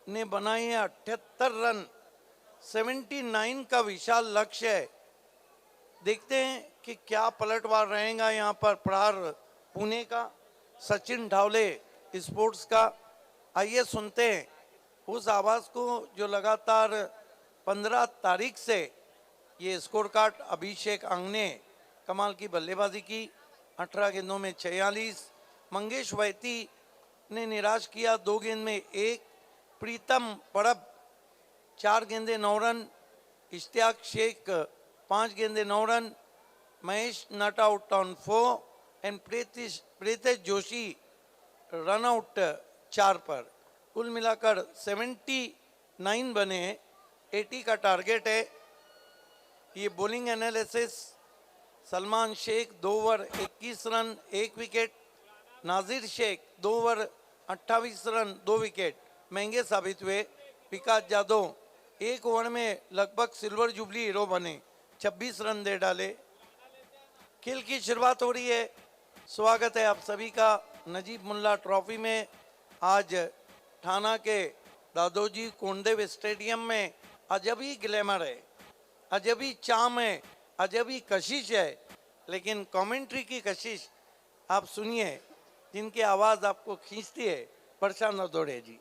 ने बनाए हैं 78 रन। 79 का विशाल लक्ष्य है। देखते हैं कि क्या पलटवार रहेगा यहाँ पर। प्रहार पुणे का, सचिन ढावले स्पोर्ट्स का। आइए सुनते हैं उस आवाज को जो लगातार 15 तारीख से ये स्कोर कार्ड। अभिषेक अंगने कमाल की बल्लेबाजी की, 18 गेंदों में 46। मंगेश वैती ने निराश किया, 2 गेंद में 1। प्रीतम परब 4 गेंदे 9 रन। इश्तियाक शेख 5 गेंदे 9 run. Mahesh not out on 4 and Pritesh Joshi run out 4 पर। कुल मिलाकर 79 बने, 80 का टारगेट है। ये bowling analysis, Salman Shaikh 2 over 21 run 1 wicket, Nazir Shaikh 2 over 28 run 2 wicket महंगे साबित हुए। विकास जाधव 1 ओवर में लगभग सिल्वर जुबली हीरो बने, 26 रन दे डाले। खेल की शुरुआत हो रही है। स्वागत है आप सभी का नजीब मुल्ला ट्रॉफी में। आज ठाना के दादोजी कोंडदेव स्टेडियम में अजबी ग्लैमर है, अजबी चाम है, अजबी कशिश है। लेकिन कमेंट्री की कशिश आप सुनिए, जिनकी आवाज़ आपको खींचती है, प्रशांत नदोड़े जी।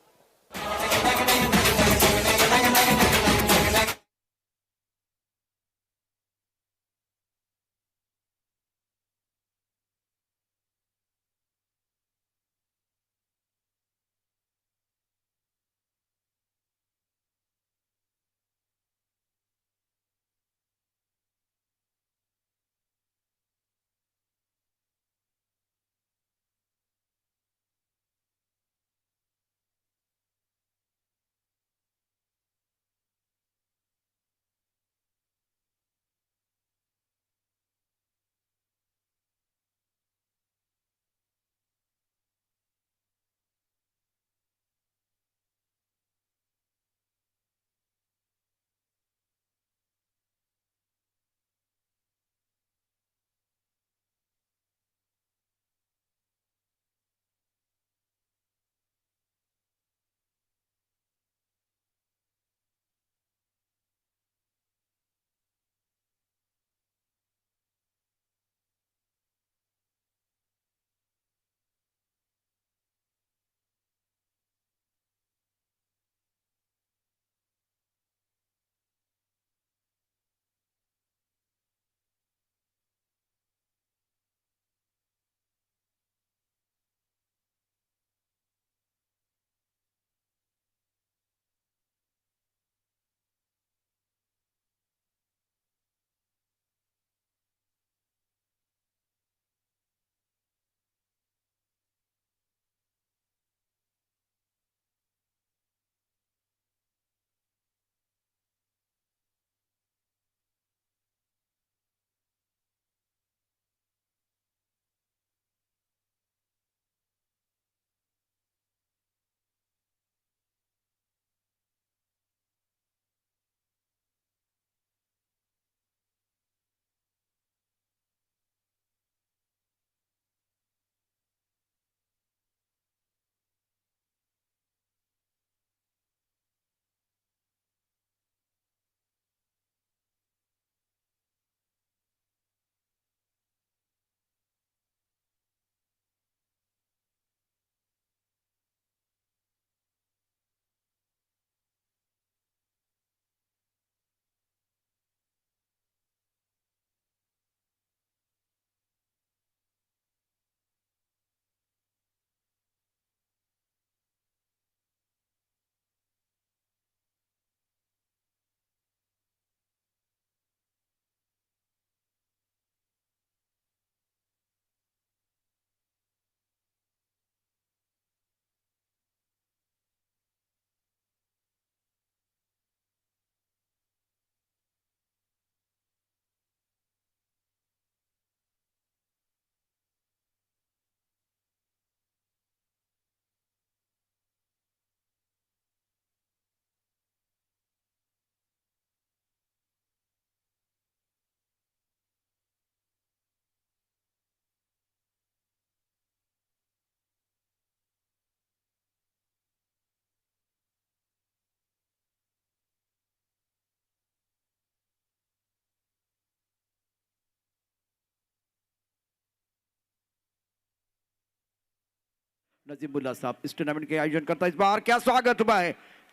नजीमुल्ला साहब इस टूर्नामेंट के आयोजन करता, इस बार क्या स्वागत हुआ है।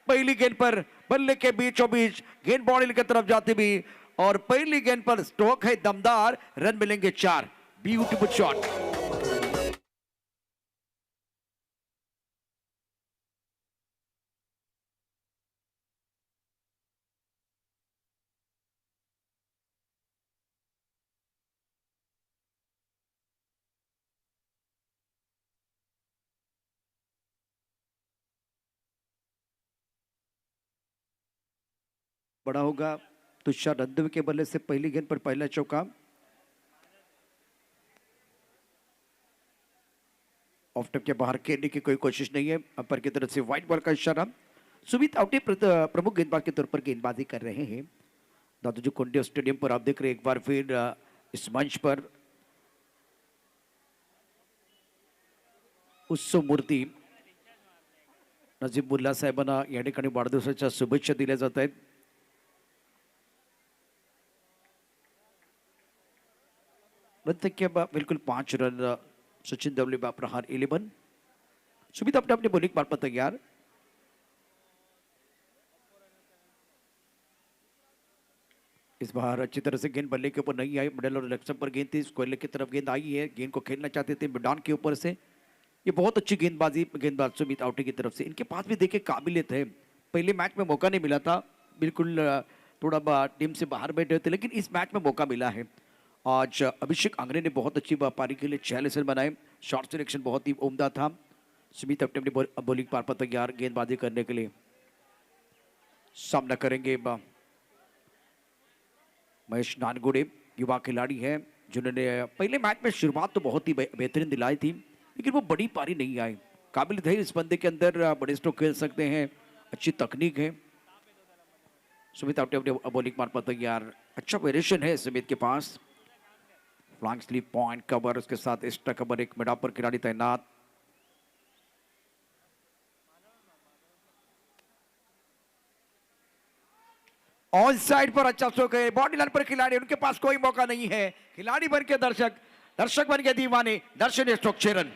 पहली गेंद पर बल्ले के बीचों बीच गेंद बॉडी की तरफ जाती भी, और पहली गेंद पर स्ट्रोक है दमदार, रन मिलेंगे 4। Beautiful shot. बड़ा होगा। तुषार रंधवे के बल्ले से पहली गेंद पर पहला चौका। ऑफ टप के बाहर खेलने की कोई कोशिश नहीं है। अंपायर की तरफ से व्हाइट बॉल का इशारा। सुमित आवटे प्रमुख गेंदबाज के तौर पर गेंदबाजी कर रहे हैं। दादोजी कोंडे स्टेडियम पर आप देख रहे हैं एक बार फिर इस मंच पर उत्सव मूर्ती नजीबुल्ला साहेबांना या ठिकाणी वाढदिवसाच्या शुभेच्छा दिल्या जात आहेत। बिल्कुल 5 रन। सचिन दवले प्रहार 11। सुमित अपने अपने बॉलिंग मार्फत तैयार। इस बार अच्छी तरह से गेंद बल्ले के ऊपर नहीं आई। मिडल और लेग पर गेंद थी। स्क्वायर की तरफ गेंद आई है। गेंद को खेलना चाहते थे मिडान के ऊपर से। ये बहुत अच्छी गेंदबाज सुमित आवटे की तरफ से। इनके पास भी देखिए काबिलियत है। पहले मैच में मौका नहीं मिला था। बिल्कुल थोड़ा टीम से बाहर बैठे थे, लेकिन इस मैच में मौका मिला है। आज अभिषेक आंग्रे ने बहुत अच्छी पारी के लिए 46 रन बनाए। शॉट सिलेक्शन बहुत ही उम्दा था। सुमित अपने अपनी बॉलिंग पार पर तैयार गेंदबाजी करने के लिए। सामना करेंगे महेश नानगुड़े, युवा खिलाड़ी है जिन्होंने पहले मैच में शुरुआत तो बहुत ही बेहतरीन दिलाई थी, लेकिन वो बड़ी पारी नहीं आई। काबिलियत है इस बंदे के अंदर, बड़े स्ट्रोक खेल सकते हैं, अच्छी तकनीक है। सुमित अपने अपने बॉलिंग मार पर तैयार। अच्छा वेरिएशन है सुमित के पास। फ्लैंक स्लीप पॉइंट कवर, उसके साथ एक्स्ट्रा कवर, एक मिड पर खिलाड़ी तैनात। ऑन साइड पर अच्छा स्ट्रोक है। बॉडी लाइन पर खिलाड़ी, उनके पास कोई मौका नहीं है। खिलाड़ी बन के दर्शक, दर्शक बन के दीवाने। दर्शन स्ट्रोक 6 रन।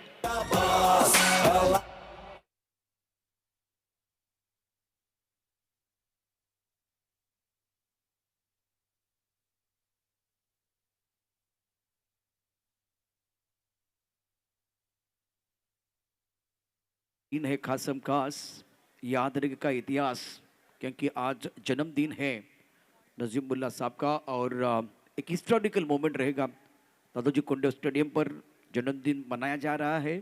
दिन है खासम खास, याद रखेगा का इतिहास, क्योंकि आज जन्मदिन है नजीमुल्ला साहब का और एक हिस्टोरिकल मोमेंट रहेगा। दादोजी कोंडे स्टेडियम पर जन्मदिन मनाया जा रहा है।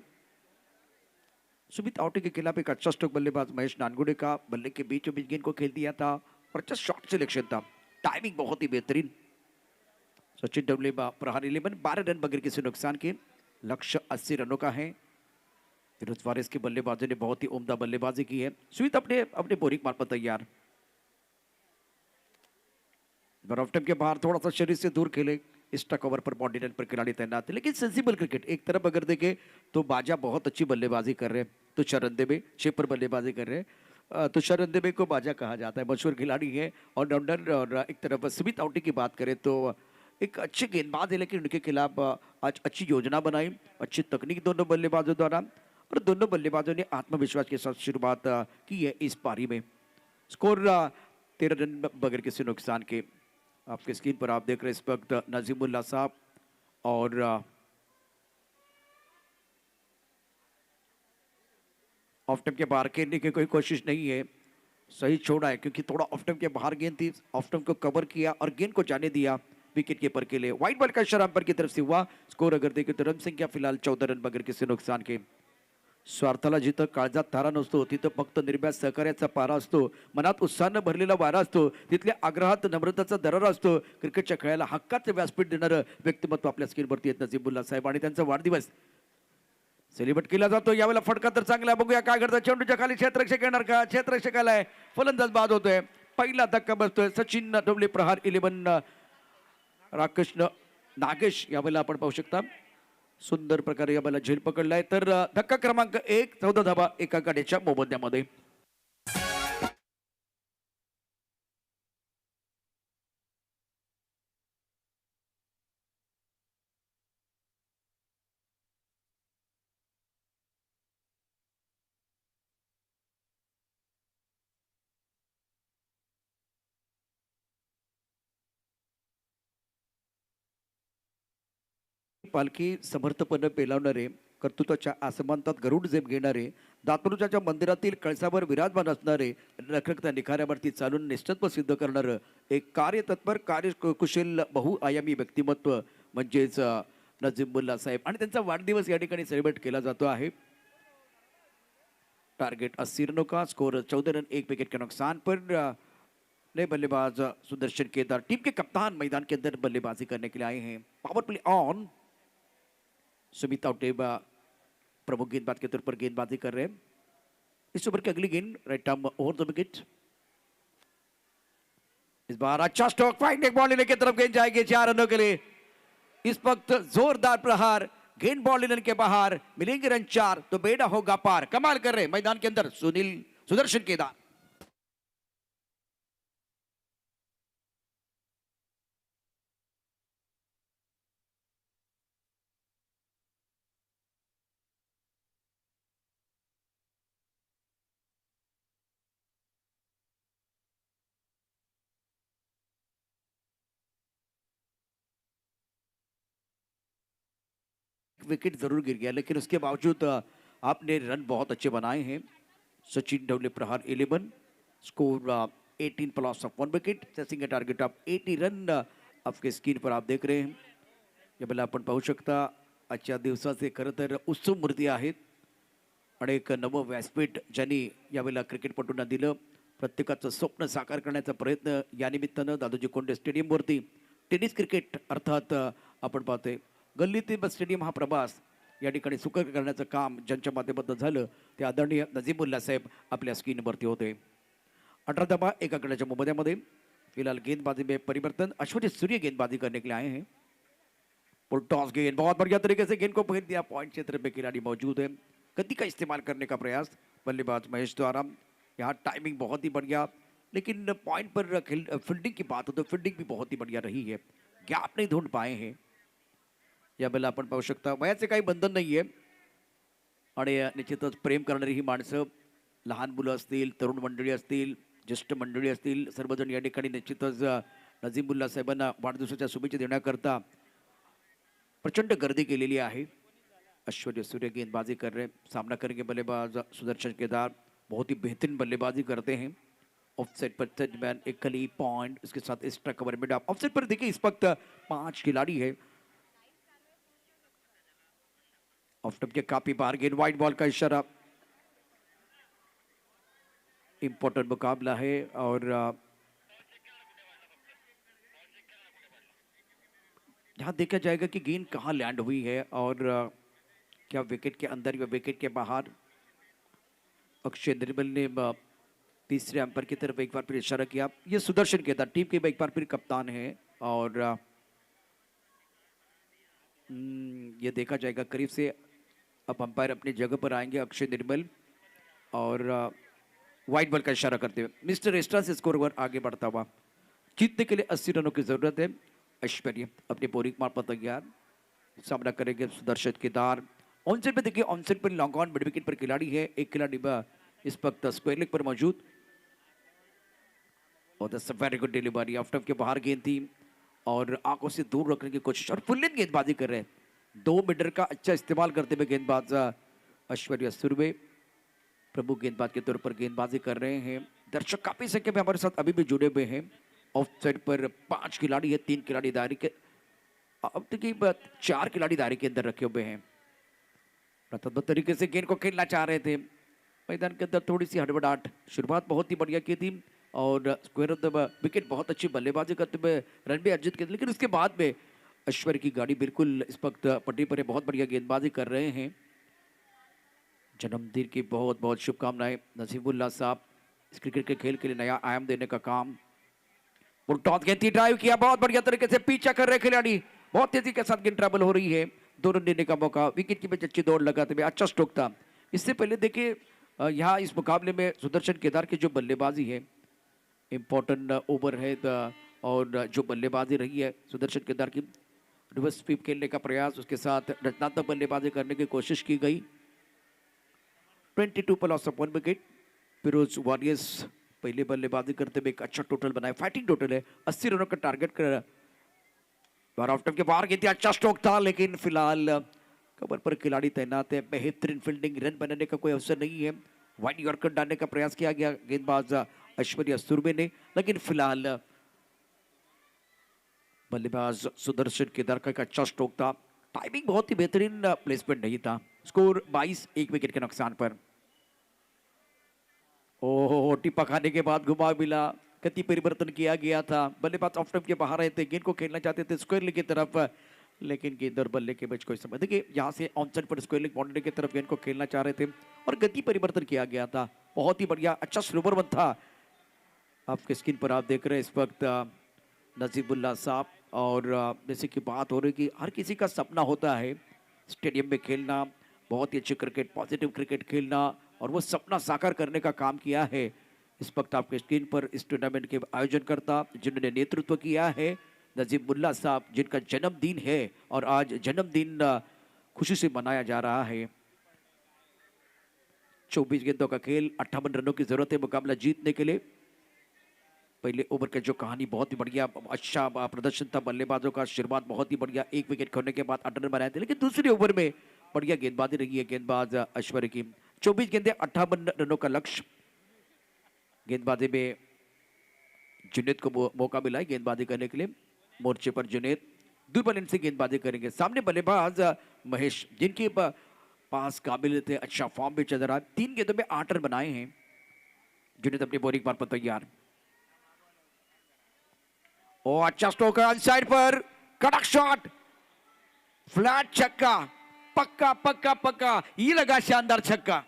सुमित आवटे के खिलाफ एक अच्छा स्ट्रोक बल्लेबाज महेश नानगुड़े का बल्ले के बीचों बीच गेंद को खेल दिया था और अच्छा शॉट सिलेक्शन था। टाइमिंग बहुत ही बेहतरीन। सचिन डबले प्रहार 11, 12 रन बगैर किसी नुकसान के। लक्ष्य 80 रनों का है। फिरोज वारिस के बल्लेबाजों ने बहुत ही उम्दा बल्लेबाजी की है। सुमित अपने अपने बोरिंग मार पर तैयार। ऑफ टाइम के बाहर थोड़ा सा शरीर से दूर खेले। एक्स्ट्रा कवर पर बॉडी लाइन पर खिलाड़ी तैनात है, लेकिन सेंसिबल क्रिकेट। एक तरफ अगर देखे तो बाजा बहुत अच्छी बल्लेबाजी कर रहे हैं, तुषार रंधवे शेपर बल्लेबाजी कर रहे हैं। तुषार रंधवे को बाजा कहा जाता है, मशहूर खिलाड़ी है ऑलराउंडर। और एक तरफ सुमित आवटे की बात करें तो एक अच्छे गेंदबाज है, लेकिन उनके खिलाफ आज अच्छी योजना बनाई, अच्छी तकनीक दोनों बल्लेबाजों द्वारा, और दोनों बल्लेबाजों ने आत्मविश्वास के साथ शुरुआत की है इस पारी में। स्कोर 13 रन बगैर किसी नुकसान के। आपके स्क्रीन पर आप देख रहे हैं इस वक्त नजीमुल्ला साहब और ऑफ टाइम के बाहर खेलने की कोई कोशिश नहीं है। सही छोड़ा है क्योंकि थोड़ा ऑफ टाइम के बाहर गेंद थी। ऑफ टाइम को कवर किया और गेंद को जाने दिया विकेट कीपर के लिए। व्हाइट बॉल का इशारा अंपायर की तरफ से हुआ। स्कोर अगर देखें तो रन संख्या फिलहाल 14 रन बगैर किसी नुकसान के। स्वार्थाला जिथं काळजात तारा नसतो तिथं फक्त निर्भय सहकार्याचा पारा असतो। मनात उत्साहानं भरलेला वारा असतो, तिथल्या आग्रहात नम्रताचा दरारा असतो। क्रिकेटच्या खेळाला हक्काचं व्यासपीठ देणारं व्यक्तिमत्व आपल्या स्क्रीनवरती येत नजीबुल्ला साहेब आणि त्यांचा वाढदिवस सेलिब्रेट केला जातो। यावेळेला फटका तर चांगला, बघूया काय करतं। चेंडूच्या खाली क्षेत्ररक्षक येणार का? क्षेत्ररक्षक आलाय, फलंदाज बाद होतोय। पहिला धक्का बसतोय। सचिन डबले प्रहार 11 राकेश नागेश यावेळेला आपण पाहू शकता। सुंदर प्रकारे या बॉलला झेल पकडलाय। तर धक्का क्रमांक 1, 14 धावा एका गाड्याच्या मोबदल्यामध्ये। पालखी समर्थपणे पेलावणारे, कर्तृत्वाच्या आसमांतात गरुड झेप घेणारे, दातृत्वाच्या मंदिरातील कळसावर विराजमान असणारे, रखरखत्या निखाऱ्यावरती चालून निष्ठत्व सिद्ध करणारं एक कार्यतत्पर कार्यकुशल बहुआयामी व्यक्तिमत्व म्हणजेच नजीमुल्ला साहेब, आणि त्यांचा वाढदिवस या ठिकाणी सेलिब्रेट केला जातो आहे। टार्गेट 80 रनों का, स्कोर 14 रन 1 विकेट के नुकसान पर। नए बल्लेबाज सुदर्शन केदार, टीम के कप्तान मैदान के अंदर बल्लेबाजी करने के लिए आए हैं। Power play on. सुमित आउटेबा प्रमुख गेंदबाज के तौर पर गेंदबाजी कर रहे हैं। इस ओवर की अगली गेंद right arm over the wicket. इस बार अच्छा स्ट्रोक, फाइंडिंग बॉल लेने की तरफ गेंद जाएगी 4 रनों के लिए। इस वक्त जोरदार प्रहार, गेंद बॉल लेने के बाहर, मिलेंगे रन 4 तो बेड़ा होगा पार। कमाल कर रहे मैदान के अंदर सुदर्शन केदार। विकेट जरूर गिर गया लेकिन उसके बावजूद आपने रन बहुत अच्छे बनाए हैं। सचिन डवले प्रहार 11, score 18 plus of 1 wicket, chasing a target of 80 run. आपके स्क्रीन पर आप देख रहे हैं यावेळेला आपण पाहू शकता आजच्या दिवसाचे खरं तर उत्सव मूर्ती आहेत आणि एक नवं व्यासपीठ ज्यांनी यावेळेला क्रिकेटपटूंना दिलं। प्रत्येकाचं स्वप्न साकार करण्याचा प्रयत्न या निमित्तानं दादोजी कोंडे स्टेडियमवरती टेनिस क्रिकेट अर्थात आपण पाहतोय गल्लीतील स्टेडियम हा प्रवास या ठिकाणी सुकर करण्याचं काम ज्यांच्या माध्यमातून झालं ते आदरणीय नजीमुल्ला साहेब आपल्या स्क्रीनवरती होते। 18 धावा एका गड्याच्या मोबदल्यामध्ये फिलहाल गेंदबाजी में परिवर्तन, अश्विनी सूर्य गेंदबाजी करने के लिए आए हैं। और टॉस गेंद बहुत बढ़िया तरीके से गेंद को फेंक दिया, पॉइंट क्षेत्र में खिलाड़ी मौजूद है। गति का इस्तेमाल करने का प्रयास बल्लेबाज महेश द्वारा। यहाँ टाइमिंग बहुत ही बढ़िया, लेकिन पॉइंट पर फील्डिंग की बात हो तो फील्डिंग भी बहुत ही बढ़िया रही है, गॅप नहीं ढूंढ पाए हैं। यावेळेला आपण पाहू शकता वयाचे काही बंधन नाही आहे आणि निश्चितच प्रेम करणारी ही माणसं, लहान मुलं असतील, तरुण मंडळी असतील, ज्येष्ठ मंडळी असतील, सर्वजण या ठिकाणी निश्चितच नजीमुल्ला साहेबांना वाढदिवसाच्या शुभेच्छा देण्याकरता प्रचंड गर्दी केलेली आहे। ऐश्वर्य सूर्य गेंदबाजी कर रहे, सामना करेंगे बल्लेबाज सुदर्शन केदार, बहुत ही बेहतरीन बल्लेबाजी करते हैं। ऑफसाइड पर टचमैन एक कली पॉइंट, इसके साथ एक्स्ट्रा कवर में डाप। ऑफसाइड पर देखिए इस वक्त 5 खिलाड़ी है। ऑफ टप के काफी बाहर गेंद, वाइड बॉल का इशारा। इंपॉर्टेंट मुकाबला है और यहाँ देखा जाएगा कि गेंद कहाँ लैंड हुई है और क्या विकेट के अंदर या विकेट के बाहर। अक्षय निर्मल ने तीसरे अंपायर की तरफ एक बार फिर इशारा किया। ये सुदर्शन केदार टीम के एक बार फिर कप्तान है और ये देखा जाएगा करीब से। अब अंपायर अपनी जगह पर आएंगे अक्षय निर्मल और वाइट बॉल का इशारा करते हुए मिस्टर एक्स्ट्रा से स्कोर ओवर आगे बढ़ता हुआ। जीतने के लिए 80 रनों की जरूरत है। ऐश्वर्य अपने बोरिंग मार्फत तैयार, सामना करेंगे सुदर्शन केदार। ऑनसेट पे देखिए, ऑनसेट पर लॉन्ग ऑन मिड विकेट पर खिलाड़ी है, एक खिलाड़ी इस वक्त स्क्वायर लेग पर मौजूद और that's a very good delivery. Off टप के बाहर गेंद थी और आंखों से दूर रखने की कोशिश और फुल लेंथ गेंदबाजी कर रहे हैं। 2 मीटर का अच्छा इस्तेमाल करते हुए गेंदबाज ऐश्वर्य सूर्य प्रमुख गेंदबाज के तौर पर गेंदबाजी कर रहे हैं। दर्शक काफी संख्या में हमारे साथ अभी भी जुड़े हुए हैं। ऑफ साइड पर 5 खिलाड़ी है, 3 खिलाड़ी दायरे के, अब तक 4 खिलाड़ी दायरे के अंदर रखे हुए हैं। प्रथम तरीके से गेंद को खेलना चाह रहे थे, मैदान के अंदर थोड़ी सी हड़बड़ाहट। शुरुआत बहुत ही बढ़िया की थी और स्क्वायर ऑफ द विकेट बहुत अच्छी बल्लेबाजी करते हुए रन भी अर्जित किए, लेकिन उसके बाद में ऐश्वर्य की गाड़ी बिल्कुल इस वक्त पटरी पर बहुत बढ़िया गेंदबाजी कर रहे हैं। जन्मदिन की बहुत बहुत शुभकामनाएं नसीबुल्ला साहब। इस क्रिकेट के खेल के लिए नया आयाम देने का काम। टॉस गेंद ड्राइव किया, बहुत बढ़िया तरीके से पीछा कर रहे खिलाड़ी, बहुत तेजी के साथ गेंद ट्रैवल हो रही है। 2 रन देने का मौका, विकेट की बीच अच्छी दौड़ लगाते हुए अच्छा स्ट्रोक था। इससे पहले देखिए यहाँ इस मुकाबले में सुदर्शन केदार की जो बल्लेबाजी है, इंपॉर्टेंट ओवर है और जो बल्लेबाजी रही है सुदर्शन केदार की, रिवर्स स्वीप खेलने का प्रयास, उसके साथ रचनात्मक बल्लेबाजी करने की कोशिश की गई। 22 plus of 1 wicket. Firoz warriors पहले बल्लेबाजी करते हुए एक अच्छा टोटल बनाया, फाइटिंग टोटल है, 80 रनों का टारगेट कर। ऑफ टप के बाहर गई थी, अच्छा स्ट्रोक था लेकिन फिलहाल कवर पर खिलाड़ी तैनात है। बेहतरीन फील्डिंग, रन बनाने का कोई अवसर नहीं है। वाइड यॉर्कर डालने का प्रयास किया गया गेंदबाज ऐश्वर्या सूर्य ने, लेकिन फिलहाल बल्लेबाज सुदर्शन केदार का एक अच्छा स्ट्रोक था। टाइमिंग बहुत ही बेहतरीन, प्लेसमेंट नहीं था। स्कोर 22, 1 विकेट के नुकसान पर। ओह, टिप्पा खाने के बाद घुमा मिला, गति परिवर्तन किया गया था। बल्लेबाज ऑफ स्टंप के बाहर आए थे, गेंद को खेलना चाहते थे स्क्वायर लेग की तरफ, लेकिन गेंद और बल्ले के बीच कोई समय, देखिए यहाँ से ऑन साइड पर स्क्वायर लेग बाउंड्री की तरफ गेंद को खेलना चाह रहे थे और गति परिवर्तन किया गया था। बहुत ही बढ़िया, अच्छा स्लोवर वन था। आपके स्क्रीन पर आप देख रहे हैं इस वक्त नजीबुल्ला साहब, और जैसे कि बात हो रही कि हर किसी का सपना होता है स्टेडियम में खेलना, बहुत ही अच्छी क्रिकेट, पॉजिटिव क्रिकेट खेलना, और वो सपना साकार करने का काम किया है। इस वक्त आपके स्क्रीन पर इस टूर्नामेंट के आयोजनकर्ता जिन्होंने नेतृत्व किया है, नजीबुल्ला साहब, जिनका जन्मदिन है और आज जन्मदिन खुशी से मनाया जा रहा है। 24 गेंदों का खेल, 58 रनों की जरूरत है मुकाबला जीतने के लिए। पहले ओवर का जो कहानी बहुत ही बढ़िया, अच्छा प्रदर्शन था बल्लेबाजों का, शुरुआत बहुत ही बढ़िया, एक विकेट खोने के बाद 8 रन बनाए थे, लेकिन दूसरी ओवर में बढ़िया गेंदबाजी रही है गेंदबाज ऐश्वर्य की। 24 गेंदें, 58 रनों का लक्ष्य। गेंदबाजी में जुनेद को मौका मिला है गेंदबाजी करने के लिए। मोर्चे पर जुनेद दुर्बल इनिंग से गेंदबाजी करेंगे। सामने बल्लेबाज महेश, जिनके पास काबिलियत है, अच्छा फॉर्म भी चल रहा है। 3 गेंदों में 8 रन बनाए हैं। जुनेद अपनी बॉलिंग पार पर तैयार, और अच्छा स्ट्रोक है अनसाइड पर, कड़क शॉट, फ्लैट छक्का, पक्का पक्का पक्का, ये लगा शानदार छक्का।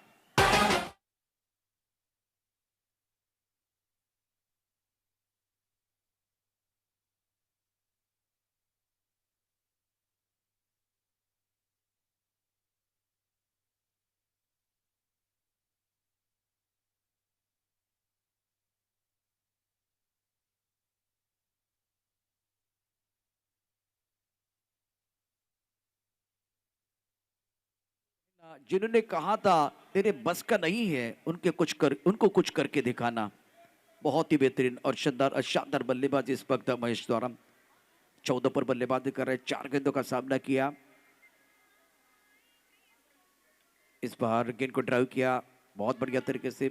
जिन्होंने कहा था तेरे बस का नहीं है उनको कुछ करके दिखाना, बहुत ही बेहतरीन और शानदार बल्लेबाजी इस वक्त महेश द्वारा। 14 पर बल्लेबाजी कर रहे, 4 गेंदों का सामना किया। इस बार गेंद को ड्राइव किया बहुत बढ़िया तरीके से,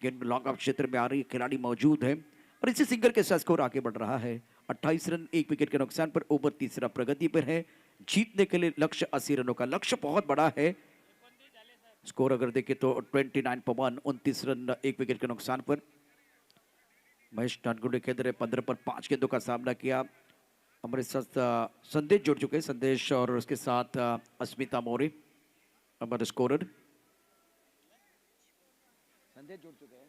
गेंद लॉन्ग ऑफ क्षेत्र में आ रही है, खिलाड़ी मौजूद है और इसी सिंगल के साथ स्कोर आगे बढ़ रहा है। 28 रन 1 विकेट के नुकसान पर ओवर तीसरा प्रगति पर है। जीतने के लिए लक्ष्य 80 रनों का, लक्ष्य बहुत बड़ा है। स्कोर अगर देखें तो 29 पर 1, 29 रन 1 विकेट के नुकसान पर। महेश नानगुंडे खेल रहे, 15 पर 5 गेंदों का सामना किया। हमारे साथ संदेश जुड़ चुके हैं, संदेश और उसके साथ अस्मिता मौर्य हमारे स्कोरर। संदेश जुड़ चुके हैं।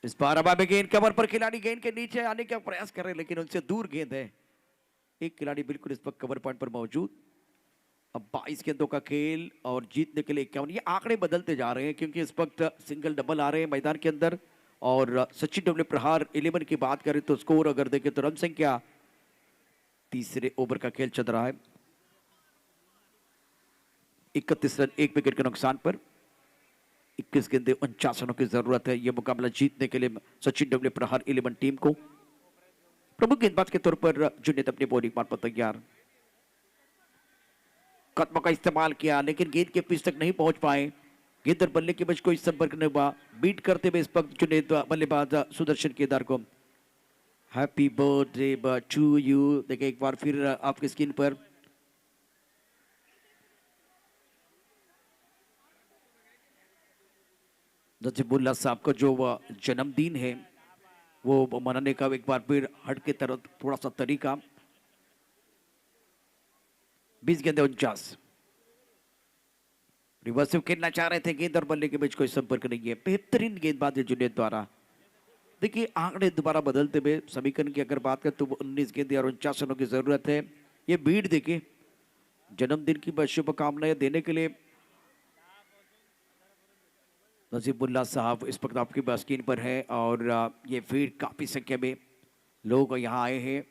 इस बार अब गेंद कवर पर, खिलाड़ी गेंद के नीचे आने का प्रयास कर रहे हैं लेकिन उनसे दूर गेंद है। एक खिलाड़ी बिल्कुल इस वक्त कवर पॉइंट पर मौजूद। अब 22 गेंदों का खेल और जीतने के लिए 51। ये आंकड़े बदलते जा रहे हैं क्योंकि इस वक्त सिंगल डबल आ रहे हैं मैदान के अंदर। और सचिन डब्ल्यू प्रहार 11 की बात करें तो स्कोर अगर देखें तो रन संख्या, तीसरे ओवर का खेल चल रहा है। 31 रन 1 विकेट के नुकसान पर, 21 गेंदें 49 रनों की जरूरत है यह मुकाबला जीतने के लिए सचिन डब्ल्यू प्रहार 11 टीम को। प्रमुख गेंदबाज के तौर पर जुनेद अपनी बॉलिंग पार पर तैयार। कदमों का इस्तेमाल किया लेकिन गेंद के पिच तक नहीं पहुंच पाए। गेंद और बल्ले के बीच कोई संपर्क नहीं हुआ। बीट करते हुए इस वक्त जुनेद बल्लेबाज सुदर्शन केदार को हैप्पी बर्थडे टू यू। देखिए एक बार फिर आपकी स्क्रीन पर नजीबुल्ला साहब का जो जन्मदिन है वो मनाने का एक बार फिर हट के तरफ थोड़ा सा तरीका। 20 गेंदें 49। रिवर्सिव खेलना चाह रहे थे, गेंद और बल्ले के बीच कोई संपर्क नहीं है। बेहतरीन गेंदबाजी जुनेद द्वारा। देखिए आंकड़े दोबारा बदलते हुए समीकरण की अगर बात करें तो 19 गेंदें और 49 रनों की जरूरत है। ये बीट देखिए, जन्मदिन की शुभकामनाएं देने के लिए नजीबुल्ला साहब इस वक्त आपकी स्क्रीन पर है और ये फील्ड काफ़ी संख्या में लोग यहाँ आए हैं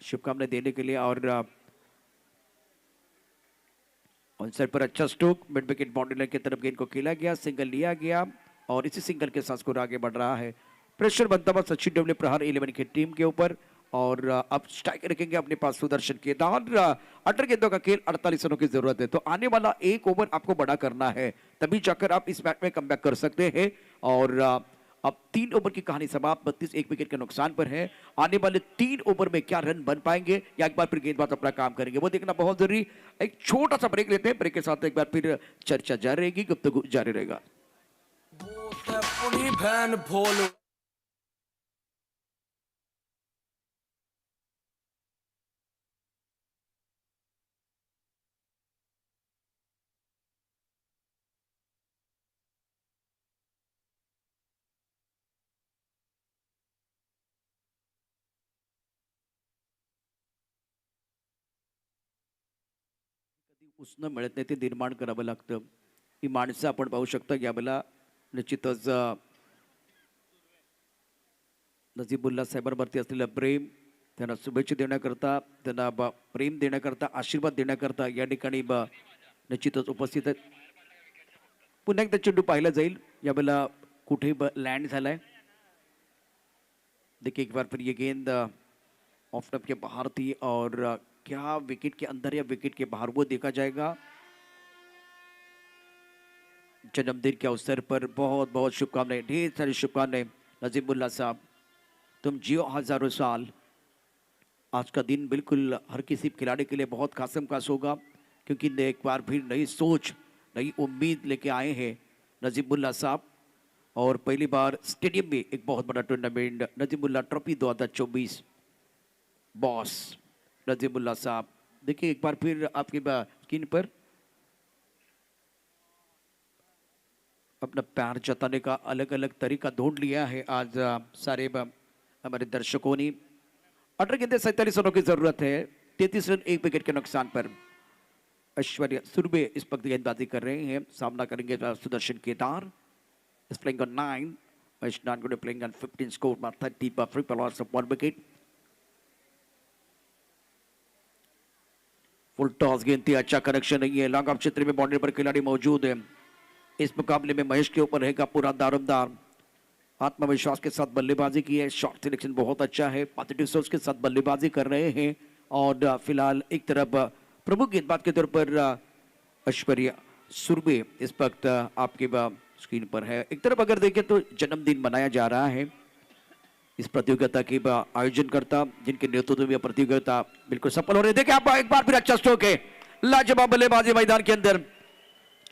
शुभकामनाएं देने के लिए। और ऑनसाइड पर अच्छा stroke, mid wicket boundary line की तरफ गेंद को खेला गया, सिंगल लिया गया और इसी सिंगल के साथ स्कोर आगे बढ़ रहा है। प्रेशर बनता हुआ सचिन डब्ल्यू प्रहार 11 की टीम के ऊपर और अब स्ट्राइक रखेंगे अपने पास सुदर्शन केदार। 18 गेंदों का खेल, 48 रनों की जरूरत है। तो आने वाला एक ओवर आपको बड़ा करना है, तभी जाकर आप इस मैच में कमबैक कर सकते हैं। और अब 3 ओवर की कहानी समाप्त, 32 एक विकेट के नुकसान पर है। आने वाले 3 ओवर में क्या रन बन पाएंगे या एक बार फिर गेंदबाज अपना काम करेंगे, वो देखना बहुत जरूरी। एक छोटा सा ब्रेक लेते हैं, ब्रेक के साथ एक बार फिर चर्चा जारी रहेगी, गुफ्तगू जारी रहेगा। पूरी भैन भोलू उसनं मिळत नाही ते निर्माण करावं लागतं। ही माणसं आपण पाहू शकतो यावेळेला निश्चितच नजीबुल्ला साहेबांवरती असलेलं प्रेम, त्यांना शुभेच्छा देण्याकरता, त्यांना प्रेम देण्याकरता, आशीर्वाद देण्याकरता या ठिकाणी निश्चितच उपस्थित आहेत। पुन्हा एकदा चेंडू पाहिला जाईल, यावेळेला कुठे लँड झालाय। देखिए एक बार फिर ये गेंद ऑफ स्टंप के बाहर थी और क्या विकेट के अंदर या विकेट के बाहर वो देखा जाएगा। जन्मदिन के अवसर पर बहुत बहुत शुभकामनाएं, ढेर सारी शुभकामनाएं नजीमुल्ला साहब, तुम जियो हजारों साल। आज का दिन बिल्कुल हर किसी खिलाड़ी के लिए बहुत खासम खास होगा, क्योंकि एक बार फिर नई सोच, नई उम्मीद लेके आए हैं नजीमुल्ला साहब। और पहली बार स्टेडियम में एक बहुत बड़ा टूर्नामेंट नजीमुल्ला ट्रॉफी 2024 बॉस नजीमुल्ला साहब। देखिए एक बार फिर आपकी स्क्रीन पर अपना प्यार जताने का अलग अलग तरीका ढूंढ लिया है आज सारे हमारे दर्शकों ने। 18 गेंदे 47 रनों की जरूरत है, 33 रन एक विकेट के नुकसान पर। ऐश्वर्या सुरभि इस वक्त गेंदबाजी कर रहे हैं, सामना करेंगे Sudarshan Kedar. is playing on 9, Mahesh Nangode playing on 15, score by 30 by 3 loss of 1 wicket. Full toss गेंद थी, अच्छा कनेक्शन नहीं है, लॉन्ग ऑफ क्षेत्र में बाउंड्री पर खिलाड़ी मौजूद है। इस मुकाबले में महेश के ऊपर रहेगा पूरा दारोमदार। आत्मविश्वास के साथ बल्लेबाजी की है, शॉट सिलेक्शन बहुत अच्छा है, पॉजिटिव सोच के साथ बल्लेबाजी कर रहे हैं। और फिलहाल एक तरफ प्रमुख गेंदबाज के तौर पर ऐश्वर्या सुरभि इस वक्त आपके स्क्रीन पर है। एक तरफ अगर देखें तो जन्मदिन मनाया जा रहा है। इस प्रतियोगिता के आयोजनकर्ता जिनके नेतृत्व में प्रतियोगिता बिल्कुल सफल हो रही है। देखिए आप एक बार फिर अच्छा स्ट्रोक है, लाजवाब बल्लेबाजी मैदान के अंदर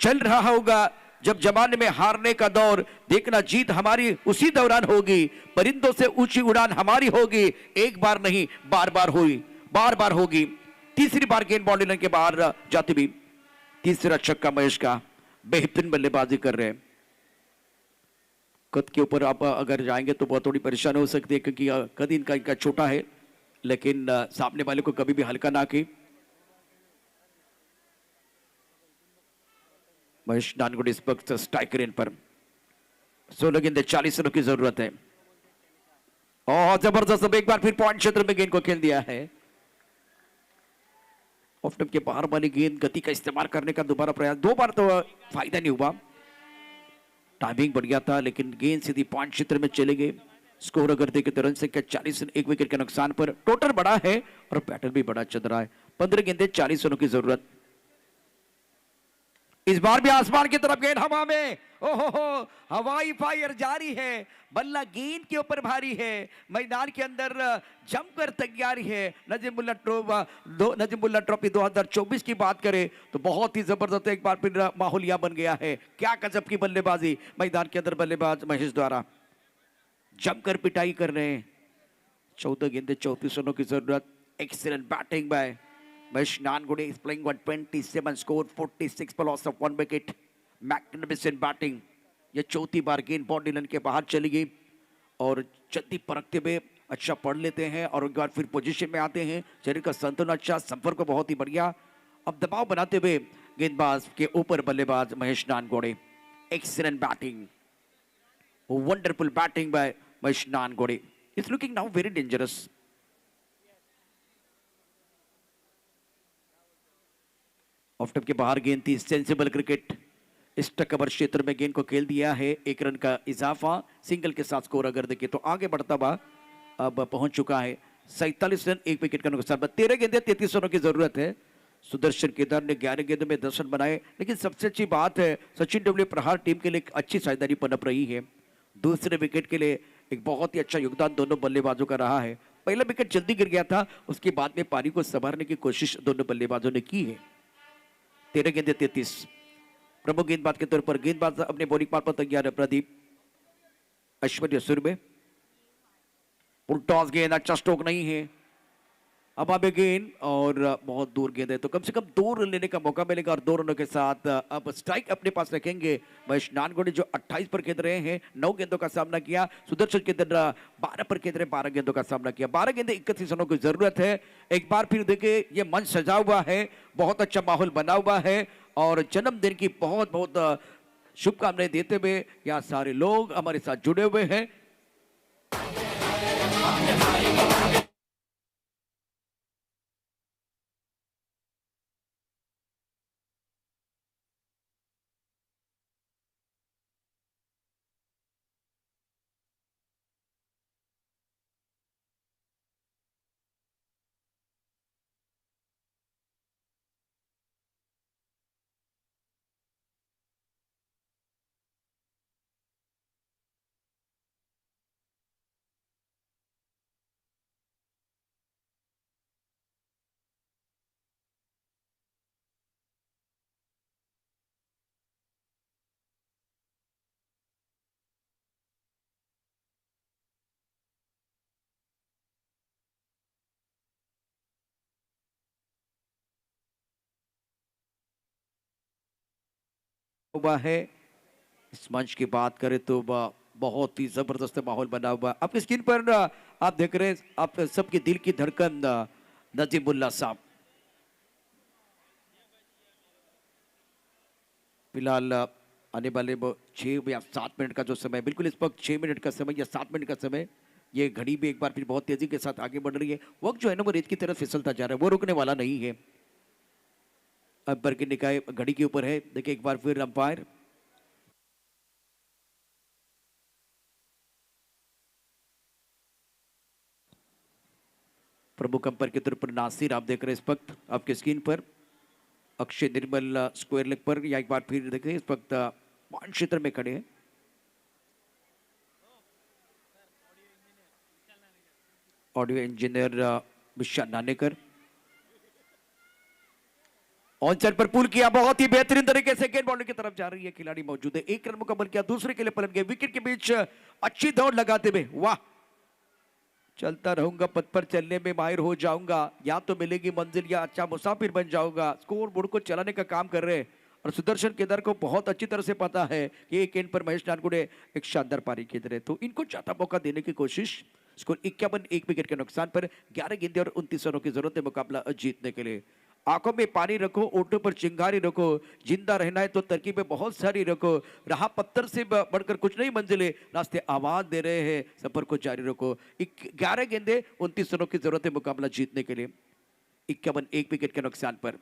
चल रहा होगा। जब जमाने में हारने का दौर, देखना जीत हमारी उसी दौरान होगी, परिंदों से ऊंची उड़ान हमारी होगी, एक बार नहीं बार बार हुई, बार बार होगी। तीसरी बार गेंद बाउंड्री लाइन के बाहर जाती भी, तीसरा छक्का महेश का, बेहतरीन बल्लेबाजी कर रहे हैं। कद के ऊपर आप अगर जाएंगे तो बहुत थोड़ी परेशानी हो सकती है, क्योंकि कद इनका छोटा है, लेकिन सामने वाले को कभी भी हल्का ना की। महेश नानगुड इस वक्त स्ट्राइक रेंज पर, 16 गेंदे 40 रनों की जरूरत है। और जबरदस्त एक बार फिर पॉइंट क्षेत्र में गेंद को खेल दिया है। ऑफ स्टंप के बाहर वाली गेंद, गति का इस्तेमाल करने का दोबारा प्रयास, 2 बार तो फायदा नहीं हुआ। टाइमिंग बढ़िया था, लेकिन गेंद सीधी पॉइंट क्षेत्र में चले गए। स्कोर अगर देखें तो रन संख्या 40 रन एक विकेट के नुकसान पर। टोटल बड़ा है और पैटर्न भी बड़ा चल रहा है। 15 गेंदे 40 रनों की जरूरत। इस बार भी आसमान की तरफ गेंद हवा में, ओहो हवाई फायर जारी है, बल्ला गेंद के ऊपर भारी है, मैदान के अंदर जमकर तैयारी है। नजीमुल्ला ट्रॉफी 2024 की बात करें तो बहुत ही जबरदस्त एक बार फिर माहौलिया बन गया है। क्या गजब की बल्लेबाजी मैदान के अंदर बल्लेबाज महेश द्वारा जमकर पिटाई कर रहे हैं। 14 गेंदे 34 रनों की जरूरत। Excellent batting bye Mahesh Nangode is playing 127, scored 46 for loss of 1 wicket. Magnificent batting. ये चौथी बार गेंद बाउंड्री लाइन के बाहर चली गई और चलती परखते हुए अच्छा पढ़ लेते हैं और एक बार फिर पोजीशन में आते हैं। शरीर का संतुलन अच्छा, संपर्क बहुत ही बढ़िया। अब दबाव बनाते हुए गेंदबाज के ऊपर बल्लेबाज Mahesh Nangode. Excellent batting, wonderful batting by Mahesh Nangode. Is looking now very dangerous. Off stump के बाहर गेंद थी, सेंसिबल क्रिकेट। इस कवर क्षेत्र में गेंद को खेल दिया है, 1 रन का इजाफा। सिंगल के साथ स्कोर अगर देखें तो आगे बढ़ता हुआ अब पहुंच चुका है। 47 रन 1 विकेट का नुकसान। 13 गेंदे 33 रनों की जरूरत है। सुदर्शन केदार ने 11 गेंदों में 10 रन बनाए, लेकिन सबसे अच्छी बात है सचिन डब्ल्यू प्रहार टीम के लिए एक अच्छी साझेदारी पनप रही है। दूसरे विकेट के लिए एक बहुत ही अच्छा योगदान दोनों बल्लेबाजों का रहा है। पहला विकेट जल्दी गिर गया था, उसके बाद में पारी को संभालने की कोशिश दोनों बल्लेबाजों ने की है। 13 गेंदे 33। प्रमुख गेंदबाज के तौर पर गेंदबाज अपने बॉलिंग पार पर तैयार है। प्रदीप ऐश्वर्य सुर में फुल टॉस गेंद, अच्छा स्ट्रोक नहीं है। अब आगे गेंद और बहुत दूर गेंद है, तो कम से कम 2 रन लेने का मौका मिलेगा और 2 रनों के साथ अब स्ट्राइक अपने पास रखेंगे महेश नानगोड़े जो 28 पर खेल रहे हैं। 9 गेंदों का सामना किया। सुदर्शन के 12 पर खेल रहे, 12 गेंदों का सामना किया। 12 गेंदे 31 रनों की जरूरत है। एक बार फिर देखिए ये मंच सजा हुआ है, बहुत अच्छा माहौल बना हुआ है और जन्मदिन की बहुत बहुत शुभकामनाएं देते हुए यहाँ सारे लोग हमारे साथ जुड़े हुए हैं। हुआ है इस मंच की बात करें तो बहुत ही जबरदस्त माहौल बना हुआ। आपकी स्क्रीन पर आप देख रहे हैं, आप सबके दिल की धड़कन नजीमुल्लाह साहब। फिलहाल आने वाले 6 या 7 मिनट का जो समय, बिल्कुल इस वक्त 6 मिनट का समय या 7 मिनट का समय, ये घड़ी भी एक बार फिर बहुत तेजी के साथ आगे बढ़ रही है। वक्त जो है ना वो रेत की तरफ फिसलता जा रहा है, वो रुकने वाला नहीं है। अंपायर की निगाह घड़ी के ऊपर है। देखिए एक बार फिर अंपायर प्रमुख अंपायर के तौर पर नासिर आप देख रहे हैं इस वक्त आपके स्क्रीन पर। अक्षय निर्मल स्क्वायर लेग पर, या एक बार फिर देखिए इस वक्त पॉइंट क्षेत्र में खड़े हैं। Audio engineer Vishal Nanekar on side पर पुल किया, बहुत ही बेहतरीन तरीके से गेंद बाउंड्री की तरफ जा रही है। खिलाड़ी मौजूद है, 1 रन मुकम्मल किया, दूसरे के लिए पलट गए। विकेट के बीच अच्छी दौड़ लगाते हुए, वाह, चलता रहूंगा पथ पर चलने में माहिर हो जाऊंगा, या तो मिलेगी मंजिल या अच्छा मुसाफिर बन जाऊंगा। स्कोर बोर्ड को चलाने का काम कर रहे हैं और सुदर्शन केदार को बहुत अच्छी तरह से पता है कि एक एंड पर महेश नानगुड़े एक शानदार पारी खेल रहे, तो इनको ज्यादा मौका देने की कोशिश। स्कोर 51, 1 विकेट के नुकसान पर 11 गेंदे और 29 रनों की जरूरत है मुकाबला जीतने के लिए। आंखों में पानी रखो, ओठों पर चिंगारी रखो, जिंदा रहना है तो तरकीबें बहुत सारी रखो। रहा पत्थर से बढ़कर कुछ नहीं मंजिले, रास्ते आवाज दे रहे हैं, सफर को जारी रखो। 11 गेंदे 29 रनों की जरूरत है मुकाबला जीतने के लिए। 51, 1 विकेट के नुकसान पर।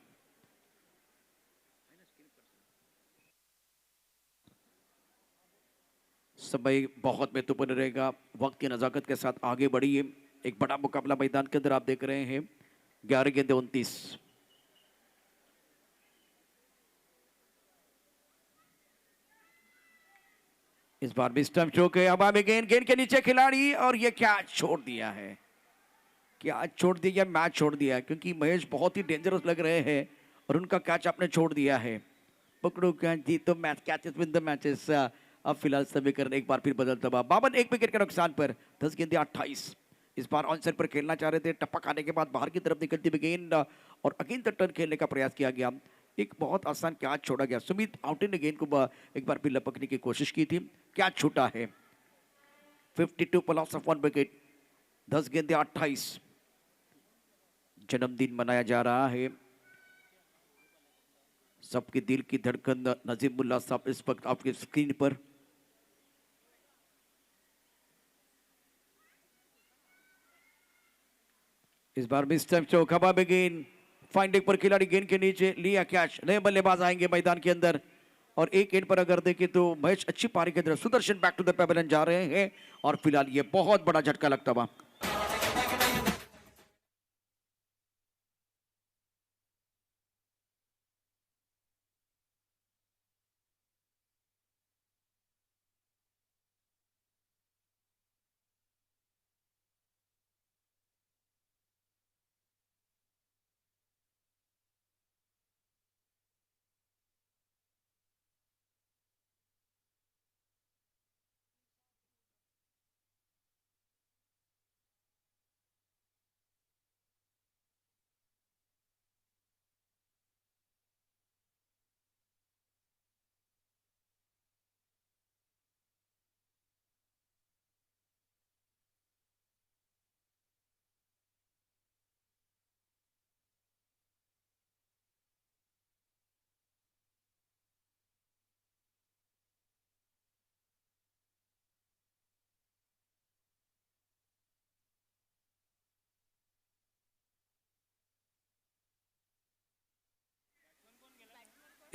समय बहुत महत्वपूर्ण रहेगा, वक्त की नजाकत के साथ आगे बढ़िए। एक बड़ा मुकाबला मैदान के अंदर आप देख रहे हैं। 11 गेंदे 29। इस बार भी स्टंप चौक है। हवा में गेंद, गेंद के नीचे खिलाड़ी, और ये क्या छोड़ दिया है, क्या छोड़ दिया, मैच छोड़ दिया, क्योंकि महेश बहुत ही डेंजरस लग रहे हैं और उनका कैच आपने छोड़ दिया है। पकड़ो कैच, जीतो match, catches win the matches. अब फिलहाल समीकरण एक बार फिर बदलता हुआ। 52, 1 विकेट के नुकसान पर 10 गेंदे 28। इस बार ऑन साइड पर खेलना चाह रहे थे, टपक आने के बाद बाहर की तरफ निकलती हुई गेंद और अगेन द टर्न खेलने का प्रयास किया गया। एक बहुत आसान कैच छोड़ा गया। सुमित आउटे ने गेंद को एक बार फिर लपकने की कोशिश की थी, कैच छूटा है। 52 पर लॉस ऑफ 1 विकेट। 10 गेंदे 28। जन्मदिन मनाया जा रहा है। सबके दिल की धड़कन नजीमुल्लाह साहब इस वक्त आपकी स्क्रीन पर। इस बार भी स्टंप चौक, हवा में गेंद, फाइंडिंग पर खिलाड़ी गेंद के नीचे लिया कैच। नए बल्लेबाज आएंगे मैदान के अंदर और एक एंड पर अगर देखें तो मैच अच्छी पारी के अंदर Sudarshan back to the pavilion जा रहे हैं और फिलहाल ये बहुत बड़ा झटका लगता हुआ।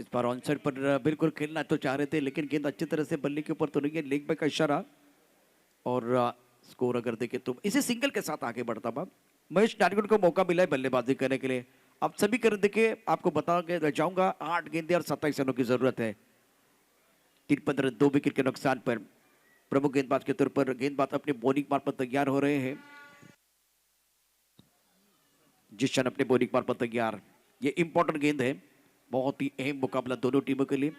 इस बार ऑन साइड पर बिल्कुल खेलना तो चाह रहे थे, लेकिन गेंद अच्छी तरह से बल्ले के ऊपर तो नहीं है, लेग बैक का इशारा। और स्कोर अगर देखे तो इसी सिंगल के साथ आगे बढ़ता हुआ महेश नारगुन को मौका मिला है बल्लेबाजी करने के लिए। अब सभी कर देखिए, आपको बता के रह जाऊंगा, 8 गेंदें और 27 रनों की जरूरत है। 3-15 2 विकेट के नुकसान पर प्रमुख गेंदबाज के तौर पर गेंदबाज अपने बॉलिंग मार्ग पर तैयार हो रहे हैं। जिशन अपने बॉलिंग मार्ग पर तैयार। ये इंपॉर्टेंट गेंद है, बहुत ही अहम मुकाबला दोनों टीमों के लिए।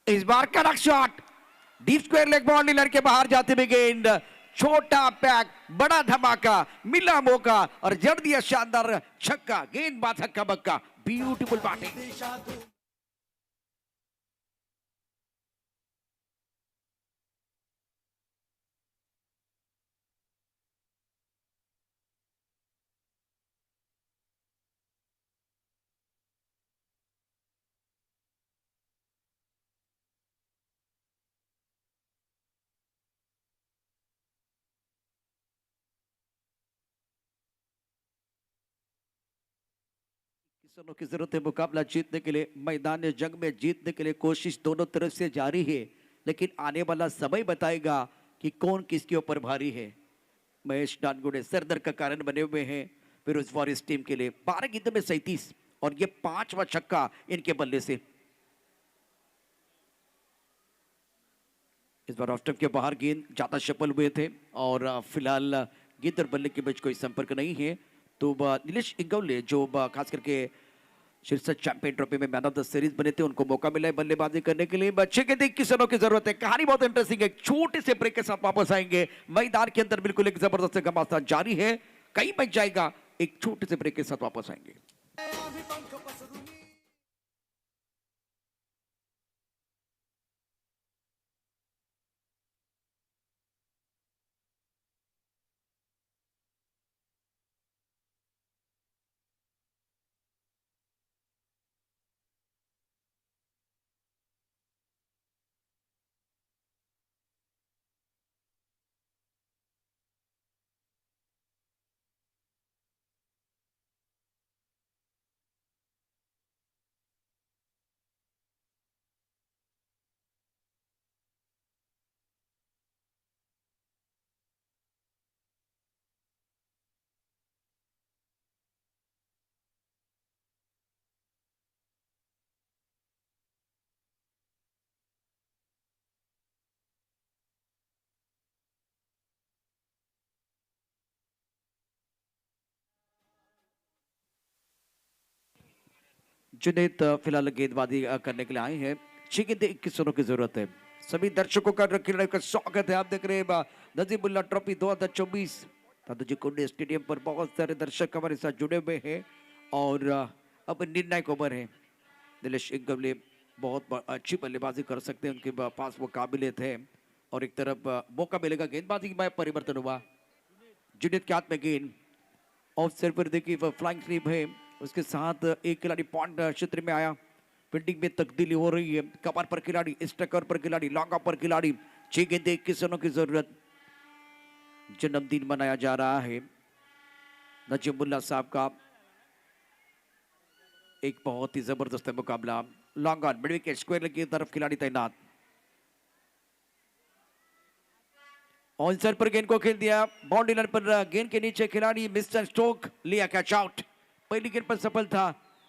इस बार कड़क shot, deep square leg boundary के बाहर जाते हुए गेंद, छोटा पैक, बड़ा धमाका, मिला मौका और जड़ दिया शानदार छक्का। गेंदबाज हक्का बक्का, ब्यूटीफुल बैटिंग। किसानों की जरूरत है मुकाबला जीतने के लिए, मैदान जंग में जीतने के लिए कोशिश दोनों तरफ से जारी है, लेकिन आने वाला समय बताएगा कि कौन किसके ऊपर भारी है। महेश नानगुड़े सरदर्द का कारण बने हुए हैं फिरोज फॉरेस्ट टीम के लिए। 12 गेंदों में 37 और ये 5वां छक्का इनके बल्ले से। इस बार ऑफ स्टंप के बाहर गेंद ज्यादा सफल हुए थे और फिलहाल गेंद और बल्ले के बीच कोई संपर्क नहीं है। तो नीलेश इंगवले जो खास करके शीर्षक चैंपियन ट्रॉफी में मैन ऑफ द सीरीज बने थे, उनको मौका मिला है बल्लेबाजी करने के लिए। बच्चे के देख किसानों की जरूरत है। कहानी बहुत इंटरेस्टिंग है, छोटे से ब्रेक के साथ वापस आएंगे मैदान के अंदर। बिल्कुल एक जबरदस्त घमासान जारी है, कहीं बच जाएगा। एक छोटे से ब्रेक के साथ वापस आएंगे। जुनेद फिलहाल गेंदबाजी करने के लिए आए हैं। 6 गेंदें 21 रनों की जरूरत है। सभी दर्शकों का खिलाड़ियों का स्वागत है। आप देख रहे हैं नजीबुल्ला ट्रॉफी 2024 दादोजी कुंडे स्टेडियम पर। बहुत सारे दर्शक हमारे साथ जुड़े हुए हैं और अब निर्णायक ओवर है। नीलेश इंगवले बहुत अच्छी बल्लेबाजी कर सकते हैं, उनके पास वो काबिलियत है। और एक तरफ मौका मिलेगा, गेंदबाजी में परिवर्तन हुआ। जुनेद के हाथ में गेंद, ऑफ साइड पर देखिए फ्लाइंग स्लीप है, उसके साथ एक खिलाड़ी पॉइंट क्षेत्र में आया। फील्डिंग में तब्दीली हो रही है। कवर पर खिलाड़ी, स्ट्राइकर पर खिलाड़ी, लॉन्ग ऑफ पर खिलाड़ी। 6 गेंदें 21 रनों की जरूरत। जन्मदिन मनाया जा रहा है नजीमुल्ला साहब का। एक बहुत ही जबरदस्त मुकाबला। Long on, mid wicket, square की तरफ खिलाड़ी तैनात। ऑन साइड पर गेंद को खेल दिया, बाउंड्री लाइन पर गेंद के नीचे खिलाड़ी मिस्टर स्टोक लिया कैच आउट। पहली गेंद पर सफल था।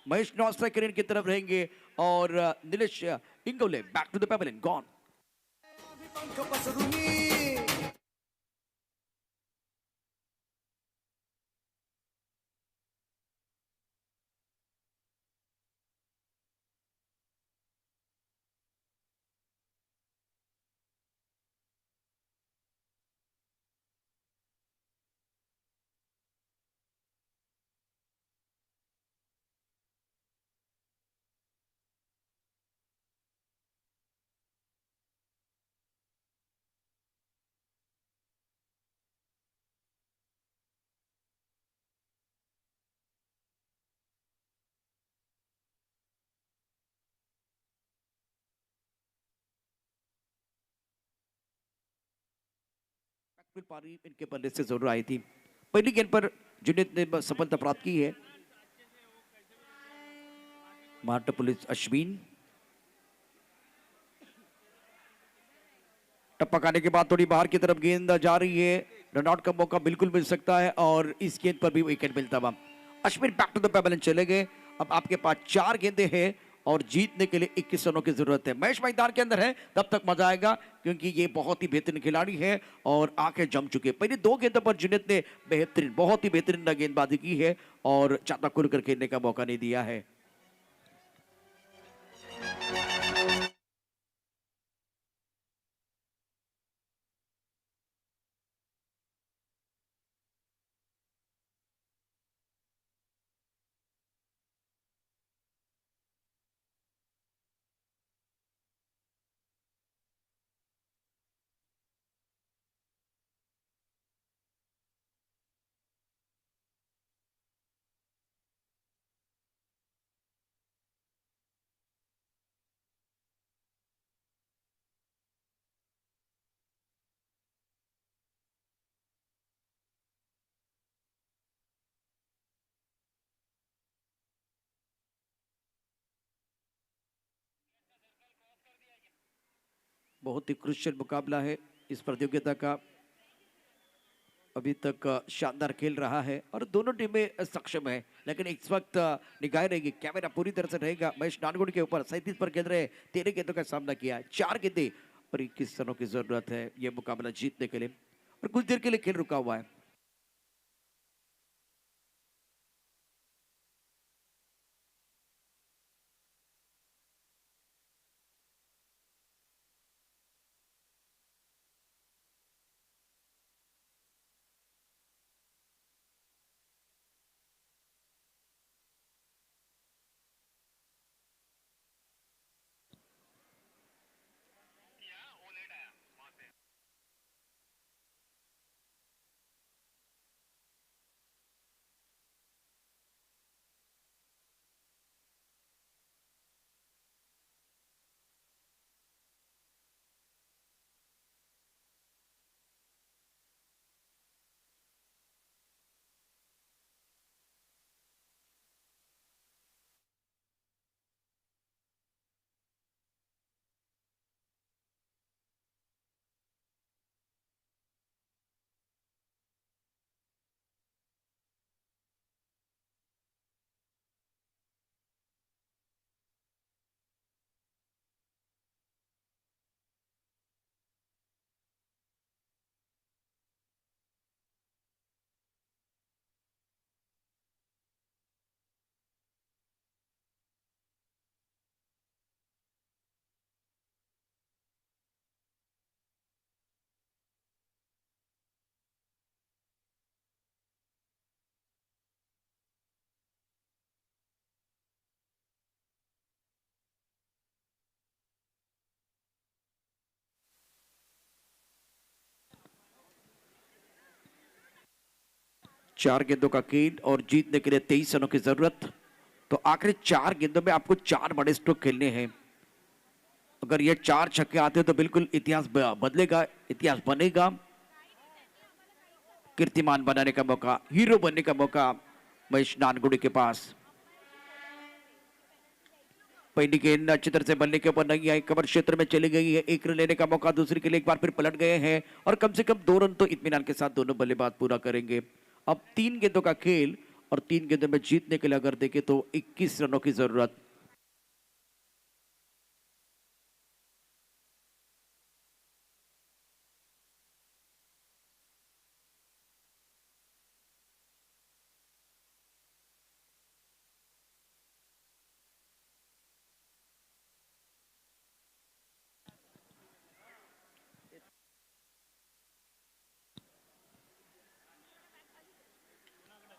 महेश नॉन स्ट्राइकर की तरफ रहेंगे और Nilesh Ingawale back to the pavilion, gone. पारी इनके बल्ले से जरूर आई थी। पहली गेंद पर जुनेद ने सफलता प्राप्त की है। महाराष्ट्र पुलिस अश्विन। टप्पक आने के बाद थोड़ी बाहर की तरफ गेंद जा रही है, रन आउट का मौका बिल्कुल मिल सकता है और इस गेंद पर भी विकेट मिलता हुआ। Ashwin back to the pavilion चले गए। अब आपके पास 4 गेंदें हैं और जीतने के लिए 21 रनों की जरूरत है। मैच मैदान के अंदर है, तब तक मजा आएगा क्योंकि ये बहुत ही बेहतरीन खिलाड़ी है और आंखें जम चुके। पहले 2 गेंदों पर जुनेद ने बहुत ही बेहतरीन गेंदबाजी की है और ज्यादा खुलकर खेलने का मौका नहीं दिया है। बहुत ही क्रुशियल मुकाबला है इस प्रतियोगिता का। अभी तक शानदार खेल रहा है और दोनों टीमें सक्षम है, लेकिन इस वक्त निगाह रहेगी, कैमरा पूरी तरह से रहेगा महेश नानगुड़ के ऊपर। 37 पर गेंद रहे, 13 गेंदों का सामना किया, 4 गेंदे और 21 रनों की जरूरत है ये मुकाबला जीतने के लिए और कुछ देर के लिए खेल रुका हुआ है। चार गेंदों का गेंद और जीतने के लिए 23 रनों की जरूरत। तो आखिरी 4 गेंदों में आपको 4 बड़े स्ट्रोक खेलने हैं। अगर ये 4 छक्के आते हैं तो बिल्कुल इतिहास बदलेगा, इतिहास बनेगा। कीर्तिमान बनाने का मौका, हीरो बनने का मौका महेश नानगुड़ी के पास। पहली गेंद अच्छी तरह से बल्ले के ऊपर नहीं आई, कवर क्षेत्र में चली गई है। 1 रन लेने का मौका, दूसरी के लिए एक बार फिर पलट गए हैं और कम से कम 2 रन तो इत्मीनान के साथ दोनों बल्लेबाज पूरा करेंगे। अब 3 गेंदों का खेल और 3 गेंदों में जीतने के लिए अगर देखें तो 21 रनों की जरूरत।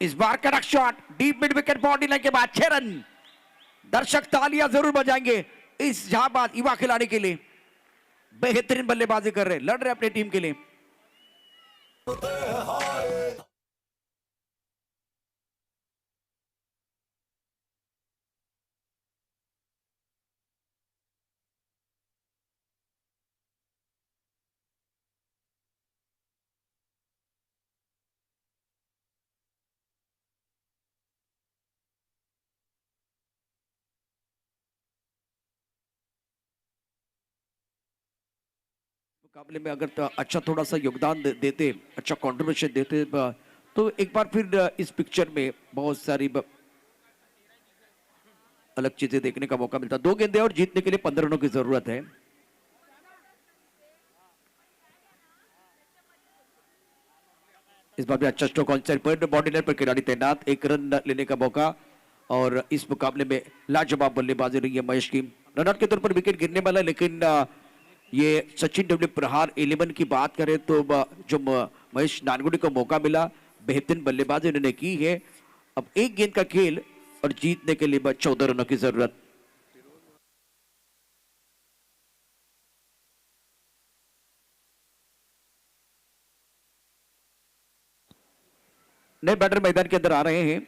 इस बार कड़क shot deep mid wicket boundary line के बाद 6 रन। दर्शक तालियां जरूर बजाएंगे इस जहाबाज युवा खिलाड़ी के लिए। बेहतरीन बल्लेबाजी कर रहे, लड़ रहे अपनी टीम के लिए। मुकाबले में अगर अच्छा थोड़ा सा योगदान देते, अच्छा कंट्रीब्यूशन देते, तो एक बार फिर इस पिक्चर में बहुत सारी अलग चीजें देखने का मौका मिलता। 2 गेंदें और जीतने के लिए 15 रनों की जरूरत है। इस बार भी अच्छा स्ट्रोक ऑन साइड पर, बॉडी लाइन पर खिलाड़ी तैनात, 1 रन लेने का मौका। और इस मुकाबले में लाजवाब बल्लेबाजी रही है महेश की। रन आउट के तौर पर विकेट गिरने वाला है, लेकिन ये सचिन डब्ल्यू प्रहार 11 की बात करें तो जो महेश नानगुडी को मौका मिला, बेहतरीन बल्लेबाजी उन्होंने की है। अब 1 गेंद का खेल और जीतने के लिए 14 रनों की जरूरत। नए बैटर मैदान के अंदर आ रहे हैं।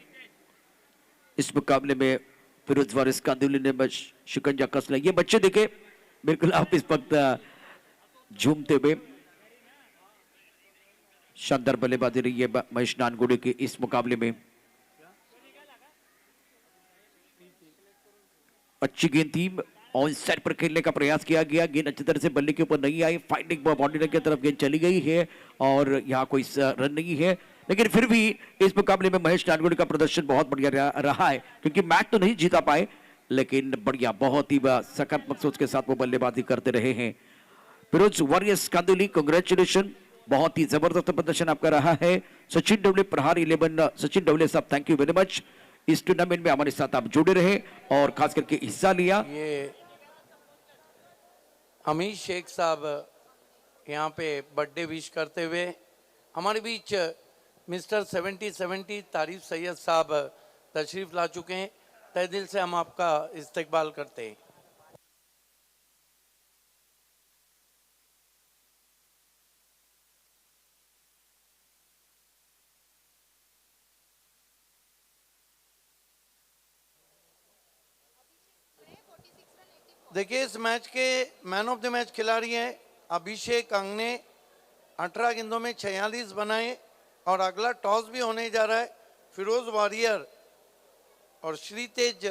इस मुकाबले में फिरोज वारिस कांदिवली ने बस शिकंजा कस लिया। ये बच्चे देखे बिल्कुल आप इस वक्त झूमते हुए। शानदार बल्लेबाजी रही है महेश नानगुडी की इस मुकाबले में। अच्छी गेंद थी, ऑन साइड पर खेलने का प्रयास किया गया, गेंद अच्छी तरह से बल्ले के ऊपर नहीं आई, फाइटिंग बॉडी लाइन की तरफ गेंद चली गई है और यहाँ कोई रन नहीं है। लेकिन फिर भी इस मुकाबले में महेश नानगुडी का प्रदर्शन बहुत बढ़िया रहा है, क्योंकि मैच तो नहीं जीता पाए, लेकिन बढ़िया बहुत ही सकारात्मक सोच के साथ वो बल्लेबाजी करते रहे हैं। फिरोज वारियर्स कांदिवली, कांग्रेचुलेशन, बहुत ही जबरदस्त प्रदर्शन आपका रहा है। सचिन डब्ल्यू प्रहार 11, सचिन डब्ल्यू साहब थैंक यू वेरी मच। इस टूर्नामेंट में हमारे साथ आप जुड़े रहे और खास करके हिस्सा लिया। ये हमीद शेख साहब यहाँ पे बर्थडे विश करते हुए, हमारे बीच मिस्टर 70 तारिफ सैयद साहब तशरीफ ला चुके हैं। तहे दिल से हम आपका इस्तकबाल करते हैं। देखिए, इस मैच के मैन ऑफ द मैच खिलाड़ी हैं अभिषेक अंग ने 18 गेंदों में 46 बनाए और अगला टॉस भी होने जा रहा है। फिरोज वारियर और श्रीतेज